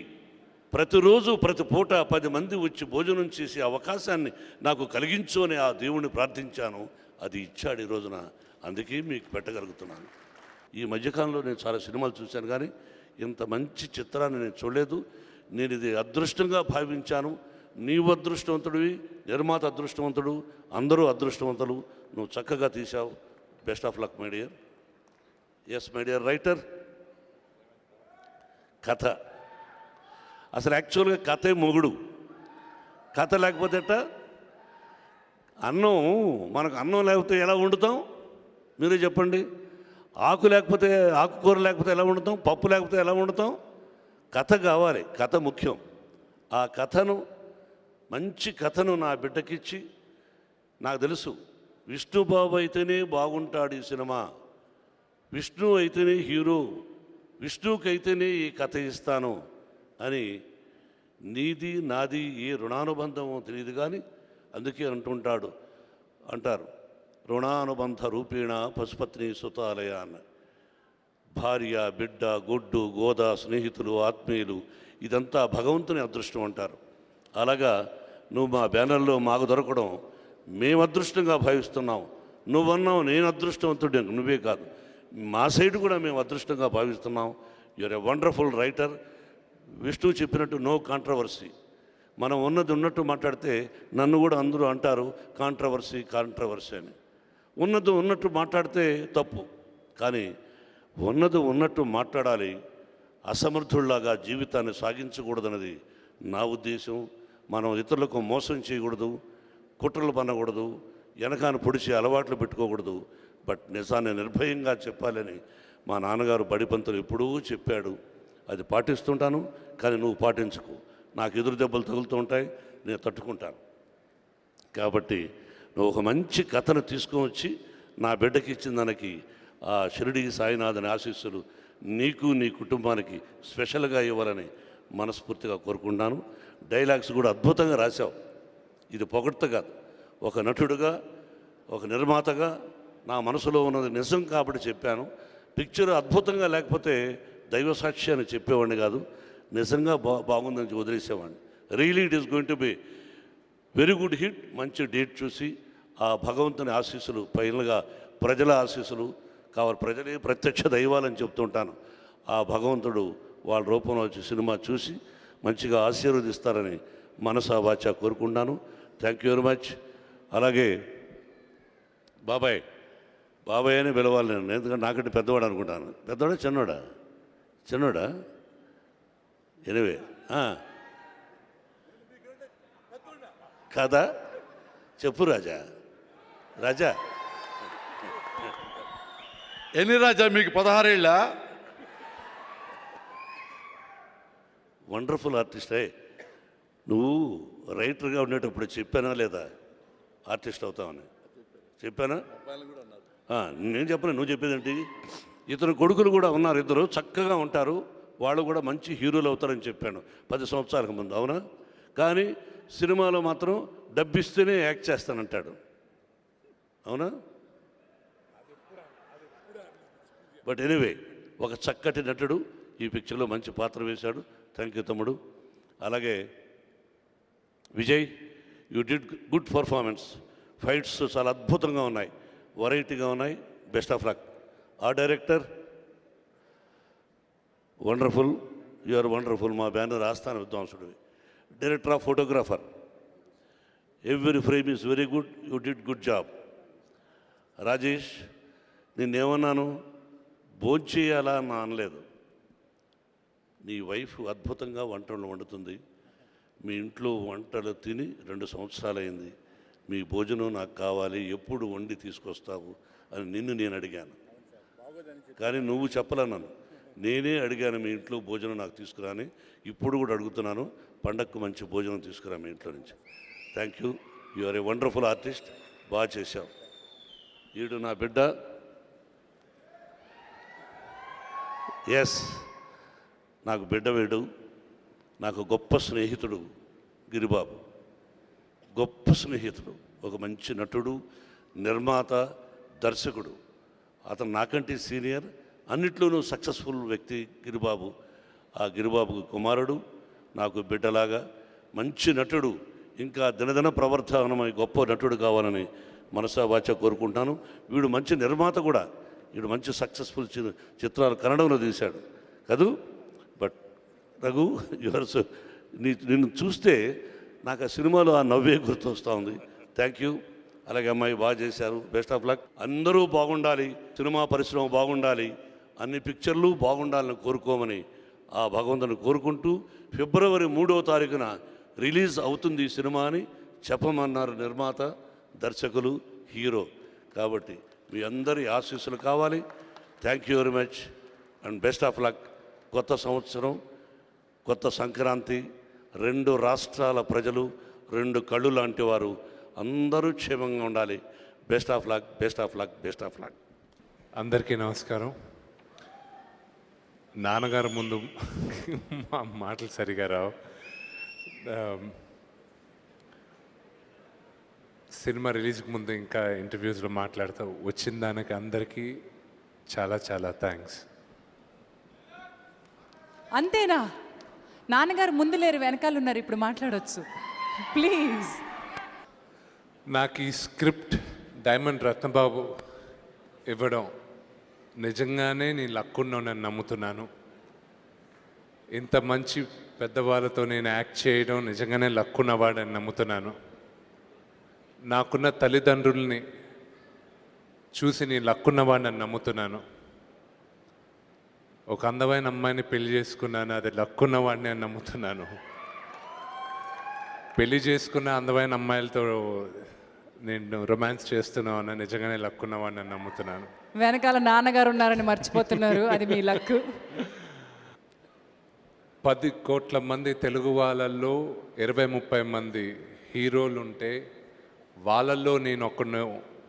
Speaker 19: ప్రతిరోజు ప్రతి పూట 10 మంది వచ్చి భోజనం చేసే అవకాశాన్ని నాకు కలిగించు అని ఆ దేవుణ్ణి ప్రార్థించాను. అది ఇచ్చాడు ఈ రోజున, అందుకే మీకు పెట్టగలుగుతున్నాను. ఈ మధ్యకాలంలో నేను చాలా సినిమాలు చూశాను, కానీ ఇంత మంచి చిత్రాన్ని నేను చూడలేదు. నేను ఇది అదృష్టంగా భావించాను. నీవు అదృష్టవంతుడివి, నిర్మాత అదృష్టవంతుడు, అందరూ అదృష్టవంతులు. నువ్వు చక్కగా తీశావు. Best of luck my dear. Yes my dear writer. కథ అసలు యాక్చువల్గా కథే మొగుడు. కథ లేకపోతే అన్నం, మనకు అన్నం లేకపోతే ఎలా వండుతాం మీరే చెప్పండి. ఆకుకూర లేకపోతే ఎలా వండుతాం, పప్పు లేకపోతే ఎలా వండుతాం. కథ కావాలి, కథ ముఖ్యం. ఆ కథను, మంచి కథను నా బిడ్డకిచ్చి, నాకు తెలుసు విష్ణుబాబు అయితేనే బాగుంటాడు ఈ సినిమా, విష్ణు అయితేనే హీరో, విష్ణువుకి అయితేనే ఈ కథ ఇస్తాను అని నీది నాది ఏ రుణానుబంధమో తెలియదు, కానీ అందుకే అంటారు రుణానుబంధ రూపేణ పశుపత్ని సుతాలయ అన్న. భార్య, బిడ్డ, గొడ్డు, గోద, స్నేహితులు, ఆత్మీయులు, ఇదంతా భగవంతుని అదృష్టం అంటారు. అలాగా నువ్వు మా బ్యానర్లో మాకు దొరకడం మేము అదృష్టంగా భావిస్తున్నాం. నువ్వన్నావు నేను అదృష్టవంతుడు, నువ్వే కాదు, మా సైడ్ కూడా మేము అదృష్టంగా భావిస్తున్నాం. You are a wonderful writer. Vishnu చెప్పినట్టు నో కాంట్రవర్సీ. మనం ఉన్నట్టు మాట్లాడితే నన్ను కూడా అందరూ అంటారు కాంట్రవర్సీ అని. ఉన్నట్టు మాట్లాడితే తప్పు, కానీ ఉన్నట్టు మాట్లాడాలి. అసమర్థుల్లాగా జీవితాన్ని సాగించకూడదన్నది నా ఉద్దేశం. మనం ఇతరులకు మోసం చేయకూడదు, కుట్రలు పన్నకూడదు, వెనకాన్ని పొడిచి అలవాట్లు పెట్టుకోకూడదు. బట్ నిజాన్ని నిర్భయంగా చెప్పాలని మా నాన్నగారు బడిపంతులు ఎప్పుడూ చెప్పాడు. అది పాటిస్తుంటాను, కానీ నువ్వు పాటించకు. నాకు ఎదురు దెబ్బలు తగులుతూ ఉంటాయి, నేను తట్టుకుంటాను. కాబట్టి నువ్వు ఒక మంచి కథను తీసుకొని వచ్చి నా బిడ్డకి ఇచ్చిన దానికి ఆ షిరిడి సాయినాథని ఆశీస్సులు నీకు నీ కుటుంబానికి స్పెషల్గా ఇవ్వాలని మనస్ఫూర్తిగా కోరుకుంటున్నాను. డైలాగ్స్ కూడా అద్భుతంగా రాశావు. ఇది పొగడ్త కాదు, ఒక నటుడుగా, ఒక నిర్మాతగా నా మనసులో ఉన్నది నిజం కాబట్టి చెప్పాను. పిక్చర్ అద్భుతంగా లేకపోతే దైవసాక్షి అని చెప్పేవాడిని కాదు, నిజంగా బాగుందని వదిలేసేవాడిని. Really it is going to be very good hit. మంచి డేట్ చూసి ఆ భగవంతుని ఆశీస్సులు, ఫైనల్గా ప్రజల ఆశీస్సులు కావాలి. ప్రజలే ప్రత్యక్ష దైవాలని చెప్తుంటాను. ఆ భగవంతుడు వాళ్ళ రూపంలో వచ్చి సినిమా చూసి మంచిగా ఆశీర్వదిస్తారని మనసా వాచా కోరుకుంటున్నాను. Thank you very much. అలాగే బాబాయ్ అని పిలవాలి నేను, ఎందుకంటే నాకంటే పెద్దవాడు అనుకుంటాను. పెద్దవాడా చిన్నోడా? ఎనివే కాదా? చెప్పు రాజా. రాజా
Speaker 15: ఎన్ని రాజా మీకు 16 ఏళ్ళ?
Speaker 19: వండర్ఫుల్ ఆర్టిస్టే. నువ్వు రైటర్గా ఉండేటప్పుడు చెప్పానా లేదా ఆర్టిస్ట్ అవుతావని? చెప్పానా? నేను చెప్పను, నువ్వు చెప్పేదేంటి? ఇతను కొడుకులు కూడా ఉన్నారు, ఇద్దరు చక్కగా ఉంటారు, వాళ్ళు కూడా మంచి హీరోలు అవుతారని చెప్పాను 10 సంవత్సరాలకు ముందు, అవునా? కానీ సినిమాలో మాత్రం డబ్బిస్తేనే యాక్ట్ చేస్తానంటాడు, అవునా? బట్ ఎనీవే, ఒక చక్కటి నటుడు ఈ పిక్చర్లో మంచి పాత్ర వేశాడు. థ్యాంక్ యూ తమ్ముడు. అలాగే Vijay, you did good performance. Fights చాలా అద్భుతంగా ఉన్నాయి, వెరైటీగా ఉన్నాయి. Best of luck. ఆ director wonderful, you are wonderful. మా బ్యానర్ ఆస్థాన విద్వాంసుడివి. Director of photographer, every frame is very good, you did good job. Rajesh, నిన్నేమన్నాను? భోంచేయాలా అని అనలేదు. నీ వైఫ్ అద్భుతంగా వంటలు వండుతుంది. మీ ఇంట్లో వంటలు తిని 2 సంవత్సరాలైంది. మీ భోజనం నాకు కావాలి, ఎప్పుడు వండి తీసుకొస్తావు అని నిన్ను నేను అడిగాను. కానీ నువ్వు చెప్పలేన్నాను. నేనే అడిగాను మీ ఇంట్లో భోజనం నాకు తీసుకురాని. ఇప్పుడు కూడా అడుగుతున్నాను, పండగకు మంచి భోజనం తీసుకురా మీ ఇంట్లో నుంచి. Thank you, you are a wonderful artist. బాగా చేశావు. ఈడు నా బిడ్డ. ఎస్, నాకు బిడ్డ వీడు. నాకు గొప్ప స్నేహితుడు గిరిబాబు, గొప్ప స్నేహితుడు, ఒక మంచి నటుడు, నిర్మాత, దర్శకుడు. అతను నాకంటే సీనియర్, అన్నిట్లోనూ సక్సెస్ఫుల్ వ్యక్తి గిరిబాబు. ఆ గిరిబాబుకు కుమారుడు, నాకు బిడ్డలాగా మంచి నటుడు. ఇంకా దినదిన ప్రవర్తనమై గొప్ప నటుడు కావాలని మనసా వాచ కోరుకుంటాను. వీడు మంచి నిర్మాత కూడా. వీడు మంచి సక్సెస్ఫుల్ చిత్రాలు కన్నడంలో తీశాడు కదూ. బట్ రఘు, యువర్స్, నిన్ను చూస్తే నాకు ఆ సినిమాలో ఆ నవ్వే గుర్తొస్తూ ఉంది. Thank you. అలాగే అమ్మాయి బాగా చేశారు. Best of luck. అందరూ బాగుండాలి, సినిమా పరిశ్రమ బాగుండాలి, అన్ని పిక్చర్లు బాగుండాలని కోరుకోమని ఆ భగవంతుని కోరుకుంటూ, ఫిబ్రవరి 3వ తారీఖున రిలీజ్ అవుతుంది ఈ సినిమా అని చెప్పమన్నారు నిర్మాత, దర్శకులు, హీరో. కాబట్టి మీ అందరి ఆశీస్సులు కావాలి. Thank you very much and best of luck. కొత్త సంవత్సరం, కొత్త సంక్రాంతి, 2 రాష్ట్రాల ప్రజలు 2 కళ్ళు లాంటి వారు అందరూ క్షేమంగా ఉండాలి. Best of luck, best of luck, best of luck.
Speaker 3: అందరికీ నమస్కారం. నాన్నగారు ముందు మా మాటలు సరిగా రావు. సినిమా రిలీజ్కి ముందు ఇంకా ఇంటర్వ్యూస్లో మాట్లాడుతూ వచ్చిన దానికి అందరికీ చాలా చాలా థ్యాంక్స్.
Speaker 1: అంతేనా? నాన్నగారు ముందు లేరు, వెనకాల ఉన్నారు, ఇప్పుడు మాట్లాడవచ్చు ప్లీజ్.
Speaker 3: నాకు ఈ స్క్రిప్ట్ డైమండ్ రత్నబాబు ఇవ్వడం నిజంగానే నేను లక్కున్నానని నమ్ముతున్నాను. ఇంత మంచి పెద్దవాళ్ళతో నేను యాక్ట్ చేయడం నిజంగానే లక్కున్నవాడని నమ్ముతున్నాను. నాకున్న తల్లిదండ్రుల్ని చూసి నేను లక్కున్నవాడని నమ్ముతున్నాను. ఒక అందమైన అమ్మాయిని పెళ్లి చేసుకున్నాను, అది లక్కున్నవాడిని అని నమ్ముతున్నాను. పెళ్లి చేసుకున్న అందమైన అమ్మాయిలతో నేను రొమాన్స్ చేస్తున్నాను, నిజంగానే లక్కున్నవాడిని అని నమ్ముతున్నాను.
Speaker 1: వెనకాల నాన్నగారు ఉన్నారని మర్చిపోతున్నారు, అది మీ లక్కు.
Speaker 3: 10 కోట్ల మంది తెలుగు వాళ్ళల్లో 20-30 మంది హీరోలు ఉంటే వాళ్ళల్లో నేను ఒక్కడిని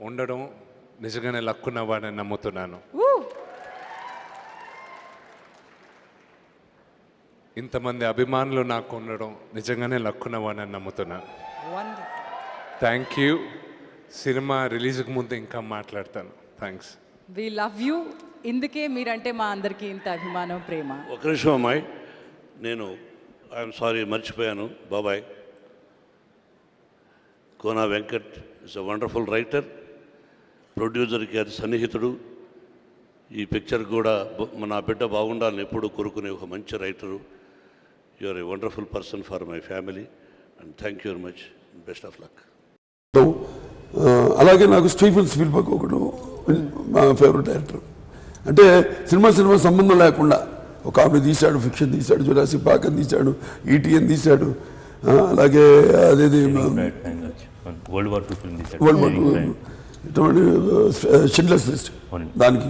Speaker 3: ఉండడం నిజంగానే లక్కున్నవాడని నమ్ముతున్నాను. ఇంతమంది అభిమానులు నాకు ఉండడం నిజంగానే లక్కున్నవాడని నమ్ముతున్నాను. Thank you. సినిమా రిలీజ్కి ముందు ఇంకా మాట్లాడతాను. థ్యాంక్స్.
Speaker 1: We love you. ఇందుకే మీరంటే మా అందరికీ ఇంత అభిమానం, ప్రేమ.
Speaker 19: ఒక నిమిషం అమ్మాయి, నేను ఐఎమ్ సారీ మర్చిపోయాను. బాబాయ్, Kona Venkat is a wonderful writer, ప్రొడ్యూసర్కి అది సన్నిహితుడు. ఈ పిక్చర్ కూడా నా బిడ్డ బాగుండాలని ఎప్పుడూ కోరుకునే ఒక మంచి writer. You are a wonderful person for my family and thank you very much. Best of luck.
Speaker 22: అలాగే నాకు స్టీఫెన్ స్పీల్బర్గ్ ఒకడు మా ఫేవరెట్ డైరెక్టర్. అంటే సినిమా సంబంధం లేకుండా ఒక కామెడీ తీశాడు, ఫిక్షన్ తీశాడు, జురాసిక్ పార్క్ అని తీశాడు, ఈటీఎన్ తీశాడు, అలాగే అదేది
Speaker 5: world war 2 film
Speaker 22: world war ఇటువంటి షిండ్లర్స్ లిస్ట్ దానికి